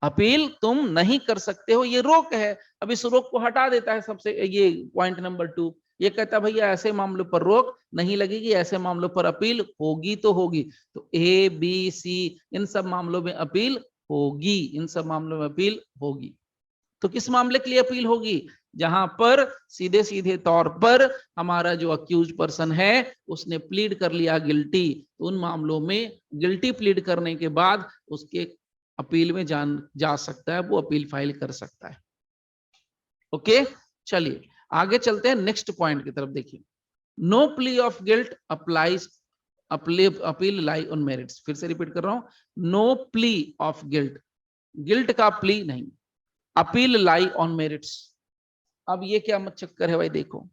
Speaker 1: अपील तुम नहीं कर सकते हो, ये रोक है। अब इस रोक को हटा देता है सबसे, ये पॉइंट नंबर 2, ये कहता है भैया ऐसे मामलों पर रोक नहीं लगेगी, ऐसे मामलों पर अपील होगी तो होगी। तो ए बी सी इन सब मामलों में अपील होगी, इन सब मामलों में अपील होगी। तो किस मामले के लिए अपील होगी? जहां पर सीधे सीधे तौर पर हमारा जो अक्यूज पर्सन है उसने प्लीड कर लिया गिल्टी, तो उन मामलों में गिल्टी प्लीड करने के बाद उसके अपील में जा सकता है, वो अपील फाइल कर सकता है। ओके, चलिए आगे चलते हैं नेक्स्ट पॉइंट की तरफ। देखिए, no plea of guilt applies appeal lie on merits. फिर से रिपीट कर रहा हूं, no plea of guilt, guilt का प्ली नहीं, अपील लाई ऑन मेरिट्स। अब ये क्या मत चक्कर है भाई, देखो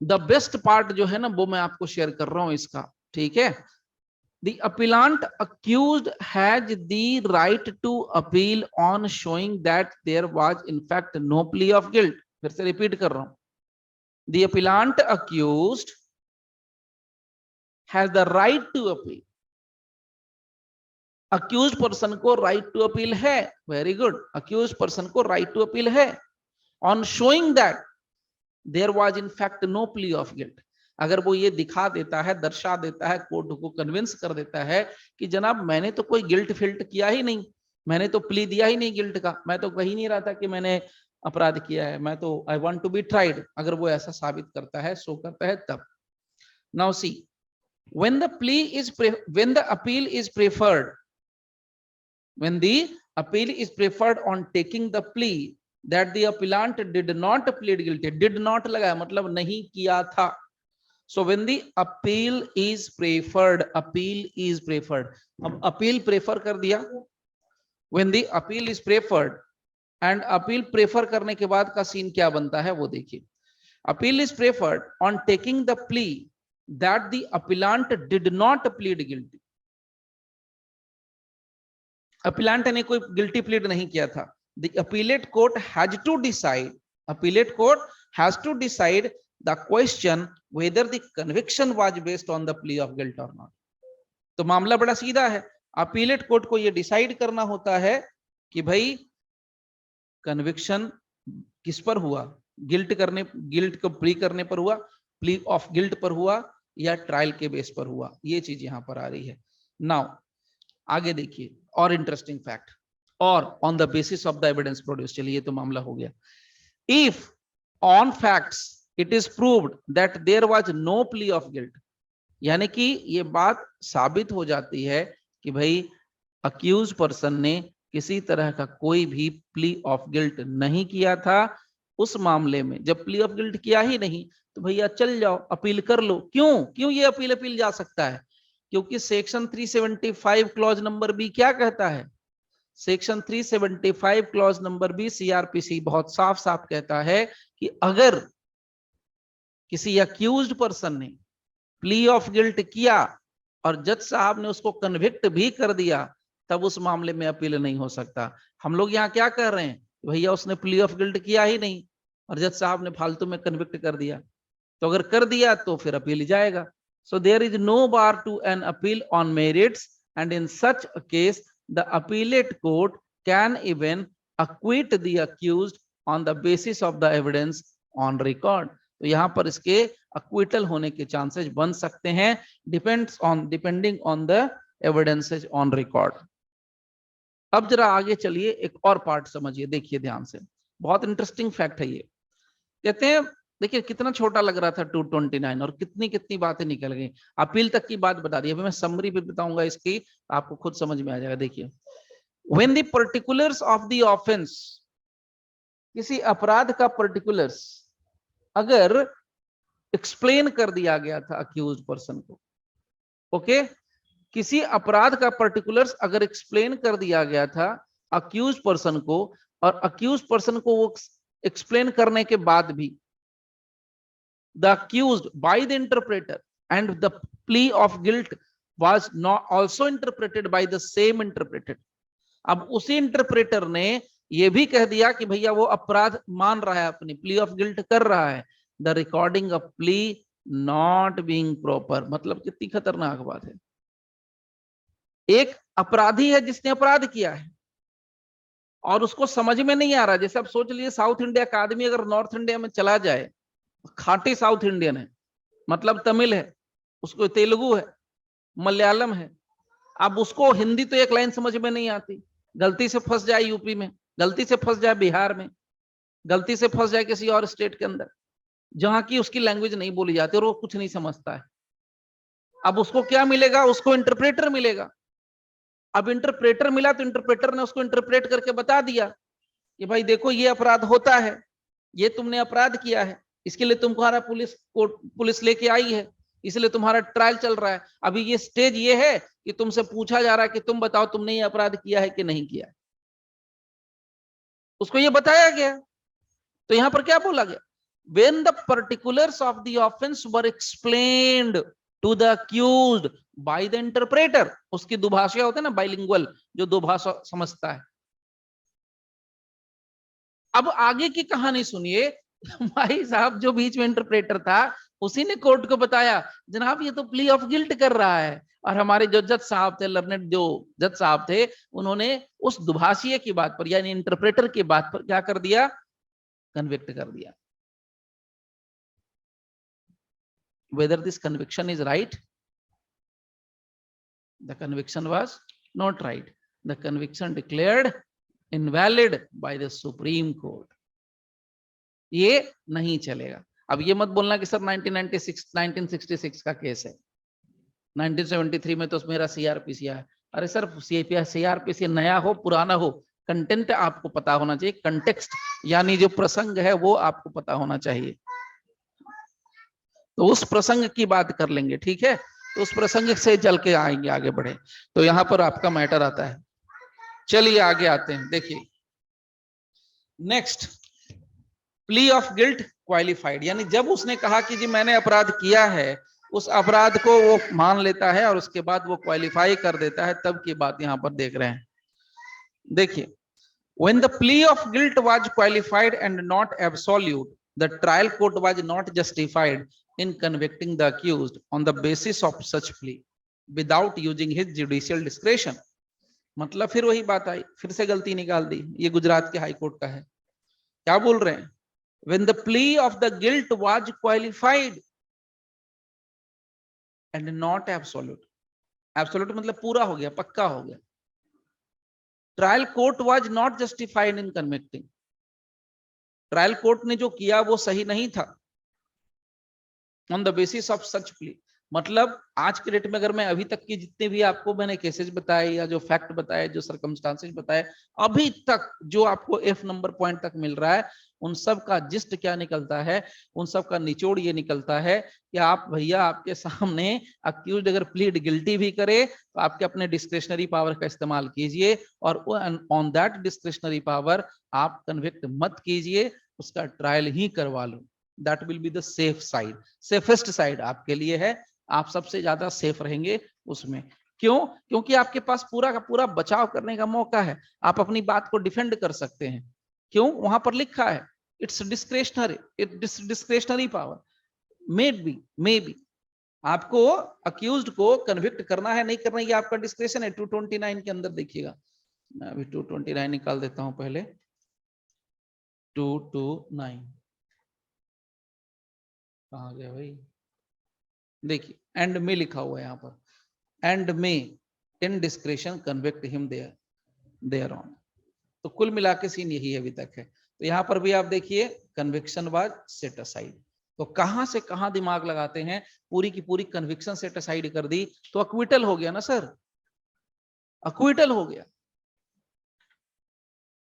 Speaker 1: द बेस्ट पार्ट जो है ना वो मैं आपको शेयर कर रहा हूं इसका, ठीक है। The appellant accused has the right to appeal on showing that there was in fact no plea of guilt। फिर से रिपीट कर रहा हूं, the appellant accused has the right to appeal। Accuse person को राइट टू अपील है, very good, accuse person को right to appeal है on showing that there was in fact no plea of guilt. अगर वो ये दिखा देता है, दर्शा देता है, कोर्ट को कन्विंस कर देता है कि जनाब मैंने तो कोई गिल्ट फिल्ट किया ही नहीं, मैंने तो प्ली दिया ही नहीं गिल्ट का, मैं तो कही नहीं रहा था कि मैंने अपराध किया है, मैं तो I want to be tried. अगर वो ऐसा साबित करता है, शो करता है, तब। Now see, when the plea is when the appeal is preferred, when the appeal is preferred on taking the plea that the appellant did not plead guilty, did not लगाया मतलब नहीं किया था। So when the appeal is preferred, appeal is preferred, अब appeal prefer कर दिया, when the appeal is preferred and appeal prefer करने के बाद का सीन क्या बनता है वो देखिए। appeal is preferred on taking the plea that the appellant did not plead guilty, appellate ने कोई गिल्टी प्लीड नहीं किया था। The appellate court has to decide, appellate court has to decide the question whether the conviction was based on the plea of guilt or not। तो मामला बड़ा सीधा है, अपीलेट कोर्ट को यह डिसाइड करना होता है कि भाई कन्विक्शन किस पर हुआ, गिल्ट को प्ली करने पर हुआ, प्ली ऑफ गिल्ट पर हुआ, या ट्रायल के बेस पर हुआ। ये चीज यहां पर आ रही है। नाउ आगे देखिए, और इंटरेस्टिंग फैक्ट, और on the basis of the evidence produce. चलिए ये तो मामला हो गया। If on facts it is proved that there was no plea of guilt, यानी कि ये बात साबित हो जाती है कि भाई अक्यूज पर्सन ने किसी तरह का कोई भी प्ली ऑफ गिल्ट नहीं किया था, उस मामले में जब प्ली ऑफ गिल्ट किया ही नहीं तो भैया चल जाओ अपील कर लो। क्यों ये अपील जा सकता है? क्योंकि सेक्शन 375 क्लॉज नंबर बी क्या कहता है? Section 375 clause number B CrPC बहुत साफ साफ कहता है कि अगर किसी अक्यूज्ड पर्सन ने प्ली ऑफ गिल्ट किया और जज साहब ने उसको कन्विक्ट भी कर दिया, तब उस मामले में अपील नहीं हो सकता। हम लोग यहाँ क्या कह रहे हैं, भैया उसने प्ली ऑफ गिल्ट किया ही नहीं और जज साहब ने फालतू में कन्विक्ट कर दिया, तो अगर कर दिया तो फिर अपील जाएगा। So there is no bar to an appeal on merits, and in such a case the appellate court can even acquit the accused on the basis of the evidence on record। तो यहाँ पर इसके acquittal होने के chances बन सकते हैं, depending on the evidences on record। अब जरा आगे चलिए, एक और पार्ट समझिए, देखिए ध्यान से, बहुत इंटरेस्टिंग फैक्ट है ये। कहते हैं देखिए कितना छोटा लग रहा था 229 और कितनी कितनी बातें निकल गई, अपील तक की बात बता दी। अभी मैं समरी भी बताऊंगा इसकी, आपको खुद समझ में आ जाएगा। देखिए, when the particulars of the offence, किसी अपराध का पर्टिकुलर्स अगर एक्सप्लेन कर दिया गया था अक्यूज पर्सन को, ओके, किसी अपराध का पर्टिकुलर्स अगर एक्सप्लेन कर दिया गया था अक्यूज पर्सन को, और अक्यूज पर्सन को वो एक्सप्लेन करने के बाद भी the accused by the interpreter and the plea of guilt was not also interpreted by the same interpreter। अब उसी इंटरप्रेटर ने ये भी कह दिया कि भैया वो अपराध मान रहा है, अपनी प्ली ऑफ गिल्ट कर रहा है, the recording of plea not being proper. मतलब कितनी खतरनाक बात है। एक अपराधी है जिसने अपराध किया है और उसको समझ में नहीं आ रहा, जैसे आप सोच लीजिए साउथ इंडिया का आदमी अगर नॉर्थ इंडिया में चला जाए, खाटी साउथ इंडियन है, मतलब तमिल है, उसको तेलुगु है, मलयालम है, अब उसको हिंदी तो एक लाइन समझ में नहीं आती, गलती से फंस जाए यूपी में, गलती से फंस जाए बिहार में, गलती से फंस जाए किसी और स्टेट के अंदर जहां की उसकी लैंग्वेज नहीं बोली जाती और वो कुछ नहीं समझता है। अब उसको क्या मिलेगा, उसको इंटरप्रेटर मिलेगा। अब इंटरप्रेटर मिला तो इंटरप्रेटर ने उसको इंटरप्रेट करके बता दिया कि भाई देखो ये अपराध होता है, ये तुमने अपराध किया है, इसके लिए तुम्हारा पुलिस लेके आई है, इसलिए तुम्हारा ट्रायल चल रहा है। अभी ये स्टेज ये है कि तुमसे पूछा जा रहा है कि तुम बताओ तुमने ये अपराध किया है कि नहीं किया। उसको ये बताया गया। तो यहां पर क्या बोला गया, when the particulars of the offense were explained to the accused by the interpreter, उसकी दुभाषा होते हैं ना, बाइलिंगुअल, जो दो भाषा समझता है। अब आगे की कहानी सुनिए। भाई साहब जो बीच में इंटरप्रेटर था उसी ने कोर्ट को बताया, जनाब ये तो प्ली ऑफ गिल्ट कर रहा है। और हमारे जो जज साहब थे, लर्नेड जो जज साहब थे, उन्होंने उस दुभाषीय की बात पर यानी इंटरप्रेटर की बात पर क्या कर दिया, कन्विक्ट कर दिया। Whether this conviction is right, the conviction was not right. The conviction declared invalid by the Supreme Court. ये नहीं चलेगा। अब ये मत बोलना कि सर 1966 का केस है, 1973 में तो मेरा सीआरपीसी है। अरे सर सीआरपीसी नया हो पुराना हो, कंटेंट आपको पता होना चाहिए, कंटेक्स्ट यानी जो प्रसंग है वो आपको पता होना चाहिए। तो उस प्रसंग की बात कर लेंगे, ठीक है, तो उस प्रसंग से चल के आएंगे, आगे बढ़े। तो यहां पर आपका मैटर आता है। चलिए आगे आते हैं, देखिए next, plea of guilt qualified, यानी जब उसने कहा कि जी मैंने अपराध किया है, उस अपराध को वो मान लेता है और उसके बाद वो क्वालिफाई कर देता है, तब की बात यहां पर देख रहे हैं। देखिए, when the plea of guilt was qualified and not absolute, the trial court was not justified in convicting the accused on the basis of such plea without using his judicial discretion. मतलब फिर वही बात आई, फिर से गलती निकाल दी। ये गुजरात के हाई कोर्ट का है। क्या बोल रहे हैं, when the plea of the guilt was qualified and not absolute, absolute मतलब पूरा हो गया, पक्का हो गया, trial court was not justified in convicting, trial court ने जो किया वो सही नहीं था, on the basis of such plea. मतलब आज के डेट में अगर मैं अभी तक की जितने भी आपको मैंने केसेस बताए या जो फैक्ट बताए, जो सर्कमस्टांसेस बताए, अभी तक जो आपको एफ नंबर पॉइंट तक मिल रहा है, उन सब का जिस्ट क्या निकलता है, उन सब का निचोड़ ये निकलता है कि आप भैया आपके सामने अक्यूज्ड अगर प्लीड गिल्टी भी करे तो आपके अपने डिस्क्रिशनरी पावर का इस्तेमाल कीजिए और ऑन दैट डिस्क्रिशनरी पावर आप कन्विक्ट मत कीजिए, उसका ट्रायल ही करवा लो। That will be the safe side, safest side आपके लिए है, आप सबसे ज्यादा सेफ रहेंगे उसमें। क्यों? क्योंकि आपके पास पूरा का पूरा बचाव करने का मौका है, आप अपनी बात को डिफेंड कर सकते हैं। क्यों? वहां पर लिखा है it's discretionary power, may be आपको अक्यूज्ड को कन्विक्ट करना है नहीं करना, ये आपका डिस्क्रेशन है। 229 के अंदर देखिएगा, मैं अभी 229 निकाल देता हूं पहले। 229 कहाँ गया भाई, देखिए एंड में लिखा हुआ है यहाँ पर, and may in discretion convict him thereon. तो कुल मिला के सीन यही अभी तक है। तो यहाँ पर भी आप देखिए कन्विक्शन वाज सेट असाइड। तो कहां से कहां दिमाग लगाते हैं, पूरी की पूरी कन्विक्शन सेट असाइड कर दी तो अक्विटल हो गया ना सर, अक्विटल हो गया।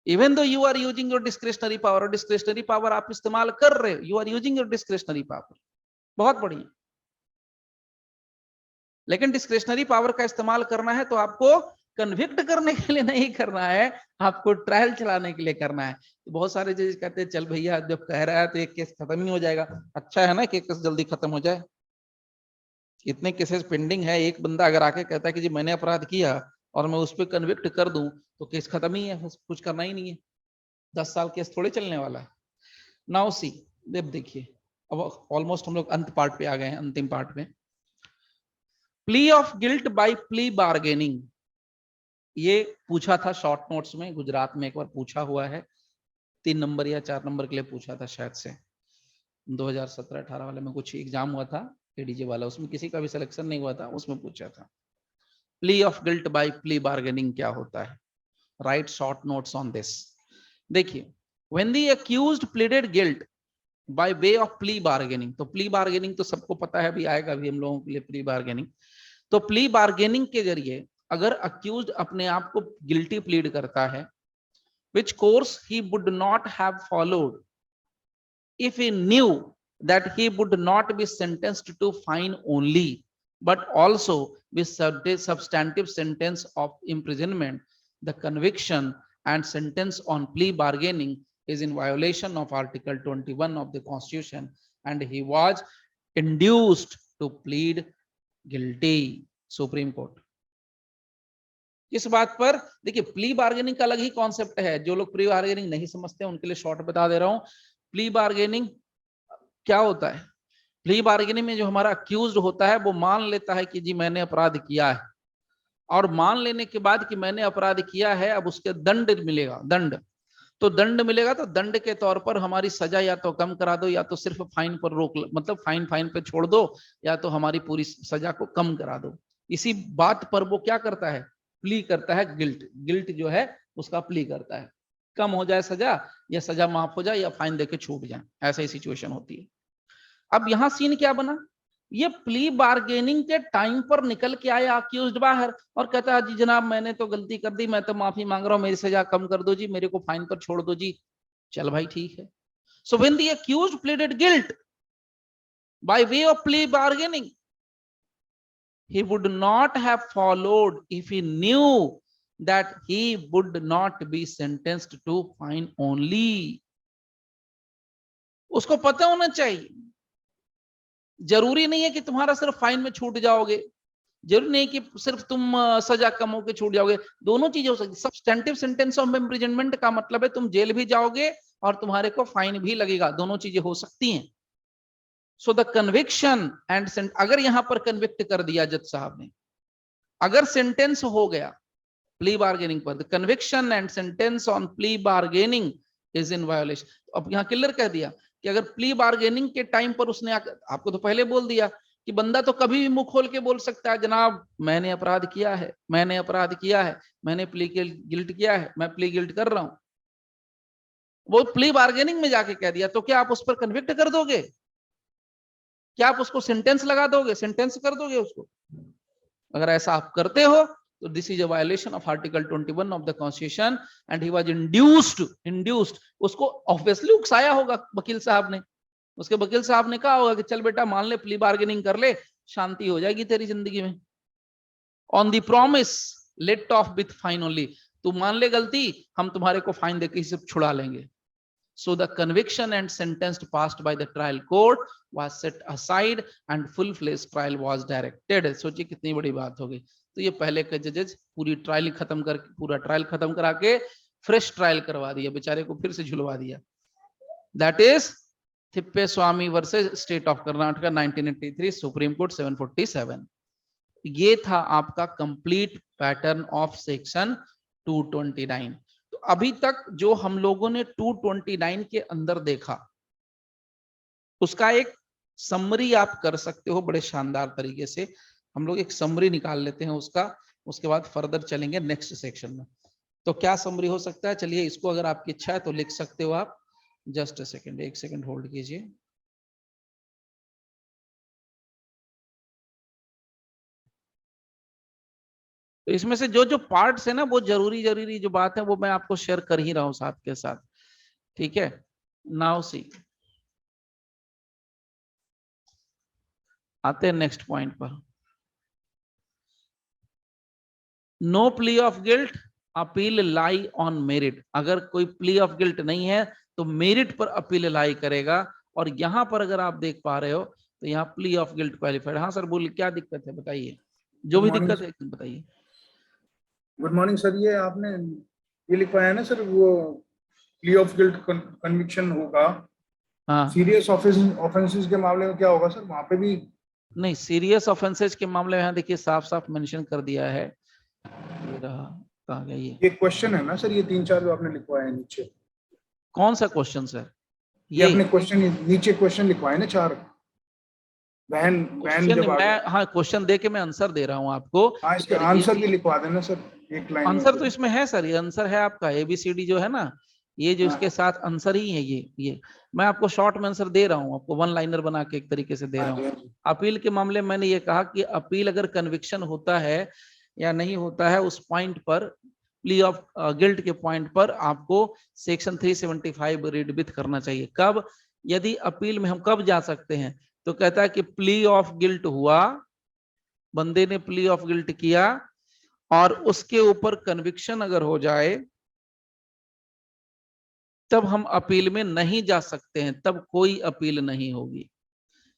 Speaker 1: Even though you are using your discretionary power, और डिस्क्रिशनरी पावर आप इस्तेमाल कर रहे हो, you are using your discretionary power, बहुत बढ़िया। लेकिन डिस्क्रिशनरी पावर का इस्तेमाल करना है तो आपको कन्विक्ट करने के लिए नहीं करना है, आपको ट्रायल चलाने के लिए करना है। तो बहुत सारे जज कहते हैं चल भैया जब कह रहा है तो एक केस खत्म ही हो जाएगा, अच्छा है ना कि केस जल्दी खत्म हो जाए। इतने केसेस पेंडिंग है, एक बंदा अगर आके कहता है कि जी मैंने अपराध किया और मैं उस पर कन्विक्ट कर दूं तो केस खत्म ही है, कुछ करना ही नहीं है, 10 साल केस थोड़े चलने वाला है। नाउ सी, देखिए अब ऑलमोस्ट हम लोग अंत पार्ट पे आ गए हैं, अंतिम पार्ट में। Plea of guilt by plea bargaining, ये पूछा था शॉर्ट नोट्स में, गुजरात में एक बार पूछा हुआ है, 3 नंबर या 4 नंबर के लिए पूछा था शायद से, 2017-18 वाले में कुछ एग्जाम हुआ था एडीजे वाला, उसमें किसी का भी सिलेक्शन नहीं हुआ था, उसमें पूछा था plea of guilt by plea bargaining क्या होता है। Write short notes on this. देखिए, when the accused pleaded guilt by way of plea bargaining, तो प्ली बार्गेनिंग तो सबको पता है, अभी आएगा भी हम लोगों के लिए प्ली बार्गेनिंग। तो प्ली बार्गेनिंग के जरिए अगर अक्यूज्ड अपने आप को गिल्टी प्लीड करता है, which course he would not have followed if he knew that he would not be sentenced to fine only but also with substantive sentence of imprisonment, the conviction and sentence on plea bargaining is in violation of Article 21 of the Constitution and he was induced to plead guilty. Supreme Court इस बात पर देखिए, plea bargaining का अलग ही concept है। जो लोग plea bargaining नहीं समझते उनके लिए शॉर्ट बता दे रहा हूं। प्ली बार्गेनिंग क्या होता है? प्ली बार्गेनिंग में जो हमारा अक्यूज्ड होता है वो मान लेता है कि जी मैंने अपराध किया है, और मान लेने के बाद कि मैंने अपराध किया है, अब उसके दंड मिलेगा, दंड तो दंड मिलेगा, तो दंड के तौर पर हमारी सजा या तो कम करा दो या तो सिर्फ फाइन पर रोक, मतलब फाइन पे छोड़ दो, या तो हमारी पूरी सजा को कम करा दो। इसी बात पर वो क्या करता है? प्ली करता है गिल्ट। गिल्ट जो है उसका प्ली करता है, कम हो जाए सजा या सजा माफ हो जाए या फाइन देके छूट जाए, ऐसा ही सिचुएशन होती है। अब यहां सीन क्या बना? ये प्ली बार्गेनिंग के टाइम पर निकल के आया अक्यूज्ड बाहर और कहता है जी जनाब मैंने तो गलती कर दी, मैं तो माफी मांग रहा हूं, मेरी सजा कम कर दो जी, मेरे को फाइन पर छोड़ दो जी। चल भाई ठीक है। So when the accused pleaded guilt by way of plea bargaining, he would not have followed if he knew that he would not be sentenced to fine only. उसको पता होना चाहिए, जरूरी नहीं है कि तुम्हारा सिर्फ फाइन में छूट जाओगे, जरूरी नहीं कि सिर्फ तुम सजा कम होकर छूट जाओगे, दोनों चीजें हो सकती। सब्सटेंटिव सेंटेंस ऑफ इम्प्रिजनमेंट का मतलब है तुम जेल भी जाओगे और तुम्हारे को फाइन भी लगेगा, दोनों चीजें हो सकती हैं। सो द कन्विक्शन एंड अगर यहां पर कन्विक्ट कर दिया जज साहब ने, अगर सेंटेंस हो गया प्ली बार्गेनिंग पर, the conviction and sentence on plea bargaining is in violation. अब यहां क्लियर कह दिया कि अगर प्ली बार्गेनिंग के टाइम पर उसने आपको तो पहले बोल दिया कि बंदा तो कभी भी मुंह खोल के बोल सकता है जनाब मैंने अपराध किया है, मैंने अपराध किया है, मैंने प्ली गिल्ट किया है, मैं प्ली गिल्ट कर रहा हूं। वो प्ली बार्गेनिंग में जाके कह दिया तो क्या आप उस पर कन्विक्ट कर दोगे? क्या आप उसको सेंटेंस लगा दोगे, सेंटेंस कर दोगे उसको? अगर ऐसा आप करते हो तो this is a violation of article 21 of the constitution and he was induced. उसको ऑब्वियसली उकसाया होगा वकील साहब ने, उसके वकील साहब ने कहा होगा कि चल बेटा मान ले, प्ली बार्गेनिंग कर ले, शांति हो जाएगी तेरी जिंदगी में। On the promise let off with fine only, तू मान ले गलती, हम तुम्हारे को फाइन देके ही सब छुड़ा लेंगे। So the conviction and sentence passed by the trial court was set aside and full-fledged trial was directed. सोचिए कितनी बड़ी बात हो गई। तो ये पहले के जजेस पूरी ट्रायल खत्म करके, पूरा ट्रायल खत्म करा के फ्रेश ट्रायल करवा दिया, बेचारे को फिर से झुलवा दिया। That is Thippeswamy versus state of Karnataka 1983 supreme court 747। ये था आपका कंप्लीट पैटर्न ऑफ सेक्शन 229। तो अभी तक जो हम लोगों ने 229 के अंदर देखा उसका एक समरी आप कर सकते हो बड़े शानदार तरीके से। हम लोग एक समरी निकाल लेते हैं उसका, उसके बाद फर्दर चलेंगे नेक्स्ट सेक्शन में। तो क्या समरी हो सकता है? चलिए इसको अगर आपकी इच्छा है तो लिख सकते हो आप। जस्ट अ सेकेंड, एक सेकेंड होल्ड कीजिए। तो इसमें से जो जो पार्ट्स है ना वो जरूरी जो बात है वो मैं आपको शेयर कर ही रहा हूं साथ के साथ, ठीक है। नाउ सी, आते हैं नेक्स्ट पॉइंट पर। No plea of guilt appeal lie on merit. अगर कोई प्ली ऑफ गिल्ट नहीं है तो मेरिट पर अपील लाई करेगा। और यहां पर अगर आप देख पा रहे हो तो यहाँ प्ली ऑफ गिल्ट क्वालिफाइड। हाँ सर बोलिए, क्या दिक्कत है बताइए, जो भी दिक्कत है बताइए।
Speaker 3: गुड मॉर्निंग सर, ये आपने ये लिखवाया है ना सर, वो प्ली ऑफ गिल्ट कन्विक्शन होगा।
Speaker 1: हाँ,
Speaker 3: सीरियस ऑफेंसेस के मामले में क्या होगा सर? वहां पे भी
Speaker 1: नहीं, सीरियस ऑफेंसेस के मामले में यहाँ देखिए साफ साफ मेंशन कर दिया है, ये रहा कहाँ गया ये?
Speaker 3: ये क्वेश्चन है ना सर, ये 3-4 जो आपने लिखवाए हैं नीचे,
Speaker 1: कौन सा क्वेश्चन सर?
Speaker 3: ये अपने क्वेश्चन नीचे क्वेश्चन लिखवाए ना 4, बहन बहन
Speaker 1: क्वेश्चन
Speaker 3: जब आ
Speaker 1: मैं,
Speaker 3: गया।
Speaker 1: हाँ क्वेश्चन दे के मैं आंसर दे रहा हूँ आपको।
Speaker 3: हाँ, इसके
Speaker 1: सर
Speaker 3: आंसर भी लिखवा देना सर, एक लाइन में
Speaker 1: आंसर तो
Speaker 3: पूरा।
Speaker 1: इसमें है सर, ये आंसर है आपका ABCD जो है ना, ये जो
Speaker 3: हाँ,
Speaker 1: इसके साथ आंसर ही है ये मैं आपको शॉर्ट में आंसर दे रहा हूँ, आपको वन लाइनर बना के एक तरीके से दे
Speaker 3: हाँ
Speaker 1: रहा
Speaker 3: जी,
Speaker 1: हूँ।
Speaker 3: हाँ जी।
Speaker 1: अपील के मामले में मैंने ये कहा कि अपील अगर कन्विक्शन होता है या नहीं होता है, उस पॉइंट पर, प्ली ऑफ गिल्ट के पॉइंट पर आपको सेक्शन 375 रीड विथ करना चाहिए। कब? यदि अपील में हम कब जा सकते हैं? तो कहता है कि प्ली ऑफ गिल्ट हुआ, बंदे ने प्ली ऑफ गिल्ट किया और उसके ऊपर कन्विक्शन अगर हो जाए, तब हम अपील में नहीं जा सकते हैं, तब कोई अपील नहीं होगी।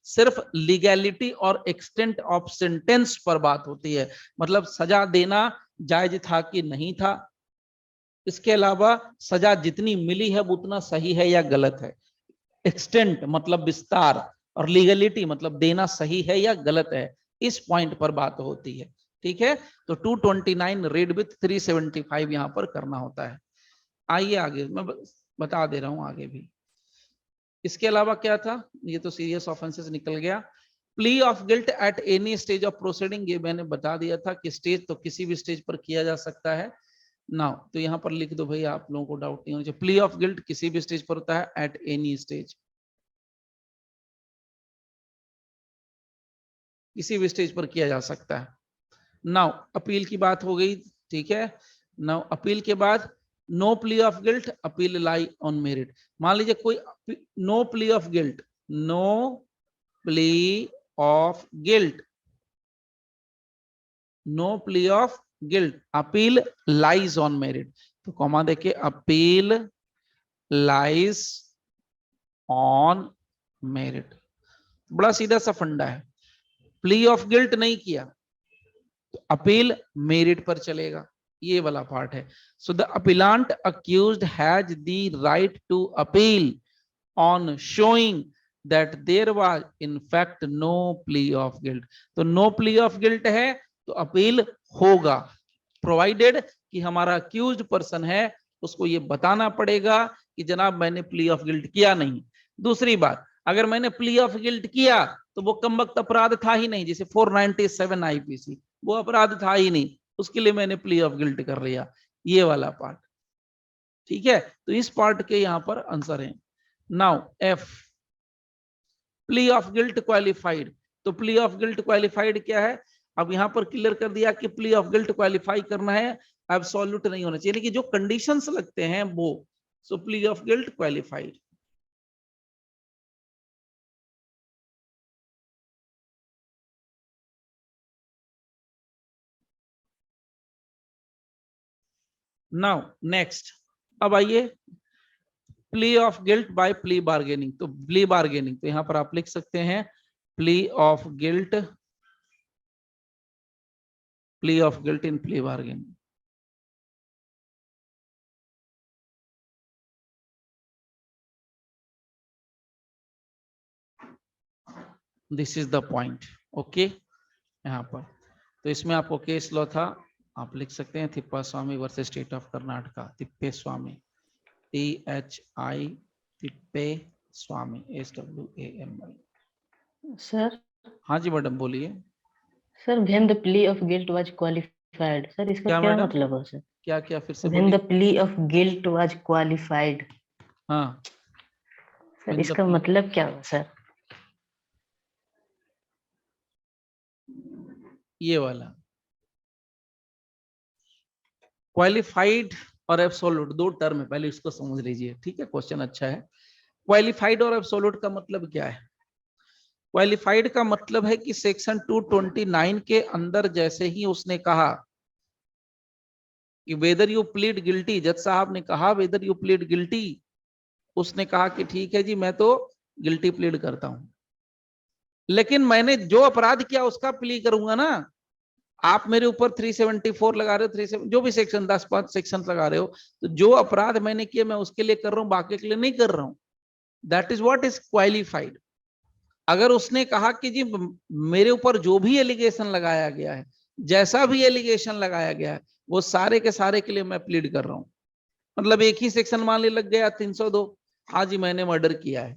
Speaker 1: सिर्फ लीगैलिटी और एक्सटेंट ऑफ सेंटेंस पर बात होती है, मतलब सजा देना जायज था कि नहीं था। इसके अलावा सजा जितनी मिली है वो उतना सही है या गलत है। एक्सटेंट मतलब विस्तार, और लीगलिटी मतलब देना सही है या गलत है, इस पॉइंट पर बात होती है। ठीक है, तो 229 रेड विथ 375 यहां पर करना होता है। आइए आगे, मैं बता दे रहा हूं आगे भी। इसके अलावा क्या था, ये तो सीरियस ऑफेंसेस निकल गया। Plea of guilt at any stage of proceeding, ये मैंने बता दिया था कि स्टेज तो किसी भी स्टेज पर किया जा सकता है ना, तो यहां पर लिख दो भाई, आप लोगों को डाउट नहीं होना चाहिए। प्ली ऑफ गिल्ट किसी भी स्टेज पर होता है, एट एनी स्टेज, किसी भी स्टेज पर किया जा सकता है। नाउ अपील की बात हो गई, ठीक है। नाउ अपील के बाद no plea of guilt, appeal lie on merit. मान लीजिए कोई no plea of guilt, no plea of guilt, no plea of guilt, appeal lies on merit, तो कॉमा देके अपील लाइज ऑन मेरिट। बड़ा सीधा सा फंडा है। प्ली ऑफ गिल्ट नहीं किया तो अपील मेरिट पर चलेगा, ये वाला पार्ट है। So the appellant accused has the right to appeal on showing that there was in fact no plea of guilt. तो नो प्ली ऑफ गिल्ट है तो अपील होगा, प्रोवाइडेड कि हमारा अक्यूज्ड पर्सन है उसको ये बताना पड़ेगा कि जनाब मैंने प्ली ऑफ गिल्ट किया नहीं। दूसरी बात, अगर मैंने प्ली ऑफ गिल्ट किया तो वो कमबख्त अपराध था ही नहीं, जैसे 497 IPC, वो अपराध था ही नहीं, उसके लिए मैंने प्ली ऑफ गिल्ट कर लिया, ये वाला पार्ट। ठीक है, तो इस पार्ट के यहां पर आंसर है। Now F, plea of guilt qualified. तो प्ली ऑफ गिल्ट क्वालिफाइड क्या है? अब यहां पर क्लियर कर दिया कि प्ली ऑफ गिल्ट क्वालिफाई करना है, एब्सोल्यूट नहीं होना चाहिए, यानी कि जो कंडीशंस लगते हैं वो। So plea of guilt qualified. Now next, अब आइए plea of guilt by plea bargaining. तो प्ली बार्गेनिंग, तो यहां पर आप लिख सकते हैं plea of guilt, plea of guilt in plea bargaining. This is the point, okay. यहाँ पर तो इसमें आपको केस लॉ था, आप लिख सकते हैं Thippa Swamy versus state of Karnataka, Tippe Swamy, THI Tippe Swamy, SWAMI।
Speaker 2: Sir
Speaker 1: हाँ जी मैडम बोलिए।
Speaker 2: Sir when the plea of guilt was qualified, sir इसका
Speaker 1: क्या
Speaker 2: क्या
Speaker 1: मैडम?
Speaker 2: मतलब है सर?
Speaker 1: क्या क्या फिर से
Speaker 2: व्हेन
Speaker 1: बोलिए।
Speaker 2: The plea of guilt was qualified,
Speaker 1: हाँ,
Speaker 2: सर
Speaker 1: when the
Speaker 2: इसका मतलब क्या है सर?
Speaker 1: ये वाला क्वालिफाइड और एब्सोल्यूट दो टर्म है, पहले इसको समझ लीजिए, ठीक है। क्वेश्चन अच्छा है। क्वालिफाइड और एब्सोल्यूट का मतलब क्या है? क्वालिफाइड का मतलब है कि सेक्शन 229 के अंदर जैसे ही उसने कहा कि वेदर यू प्लीड गिल्टी, जज साहब ने कहा वेदर यू प्लीड गिल्टी, उसने कहा कि ठीक है जी मैं तो गिल्टी प्लीड करता हूं, लेकिन मैंने जो अपराध किया उसका प्ली करूंगा ना। आप मेरे ऊपर 374 लगा रहे हो, 37 जो भी सेक्शन 10-5 सेक्शन लगा रहे हो, तो जो अपराध मैंने किया मैं उसके लिए कर रहा हूं, बाकी के लिए नहीं कर रहा हूं। That is what is qualified. अगर उसने कहा कि जी मेरे ऊपर जो भी एलिगेशन लगाया गया है, जैसा भी एलिगेशन लगाया गया है, वो सारे के सारे के लिए मैं प्लीड कर रहा हूं। मतलब एक ही सेक्शन मान ली लग गया 302, आज ही मैंने मर्डर किया है,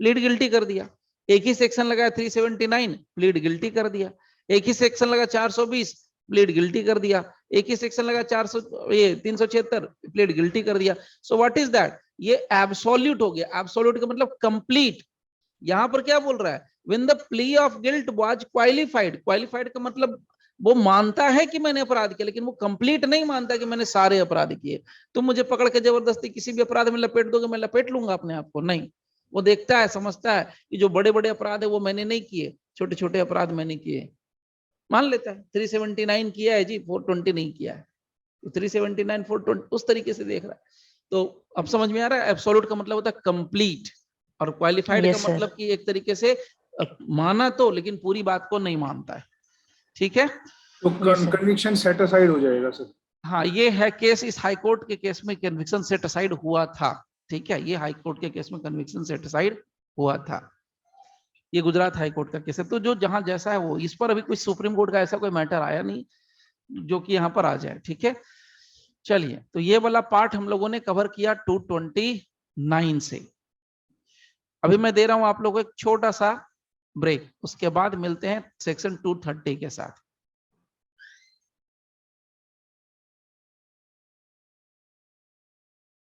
Speaker 1: प्लीड गिल्टी कर दिया। एक ही सेक्शन लगा 379, प्लीड गिल्टी कर दिया। एक ही सेक्शन लगा 420, प्लीड गिल्टी कर दिया। एक ही सेक्शन लगा 376, प्लीड गिल्टी कर दिया। So what is that? ये एब्सोल्यूट हो गया। एब्सोल्यूट का मतलब कंप्लीट। यहां पर क्या बोल रहा है? When the plea of guilt was qualified. Qualified का मतलब वो मानता है कि मैंने अपराध किया, लेकिन वो कंप्लीट नहीं मानता कि मैंने सारे अपराध किए। तुम मुझे पकड़ के जबरदस्ती किसी भी अपराध में लपेट दोगे, मैं लपेट लूंगा अपने आप को? नहीं, वो देखता है, समझता है कि जो बड़े बड़े अपराध है वो मैंने नहीं किए, छोटे छोटे अपराध मैंने किए, मान लेता है। 379 किया है जी, 420 नहीं किया है, तो 379 420 उस तरीके से देख रहा है। तो अब समझ में आ रहा है, एब्सोल्यूट का मतलब होता है कंप्लीट, और क्वालिफाइड
Speaker 2: Yes,
Speaker 1: का
Speaker 2: sir.
Speaker 1: मतलब कि एक तरीके से माना तो, लेकिन पूरी बात को नहीं मानता है। ठीक है,
Speaker 3: तो
Speaker 2: Yes, sir.
Speaker 3: Conviction set aside हो जाएगा सर।
Speaker 1: हाँ ये है केस। इस हाई कोर्ट के केस में कन्विक्शन सेट असाइड हुआ था। ठीक है, ये हाई कोर्ट के केस में कन्विक्शन सेट असाइड हुआ था। ये गुजरात हाई कोर्ट का केस है। तो जो जहां जैसा है वो, इस पर अभी कोई सुप्रीम कोर्ट का ऐसा कोई मैटर आया नहीं जो कि यहाँ पर आ जाए। ठीक है, चलिए, तो ये वाला पार्ट हम लोगों ने कवर किया 229 से। अभी मैं दे रहा हूं आप लोगों को एक छोटा सा ब्रेक, उसके बाद मिलते हैं सेक्शन 230 के साथ।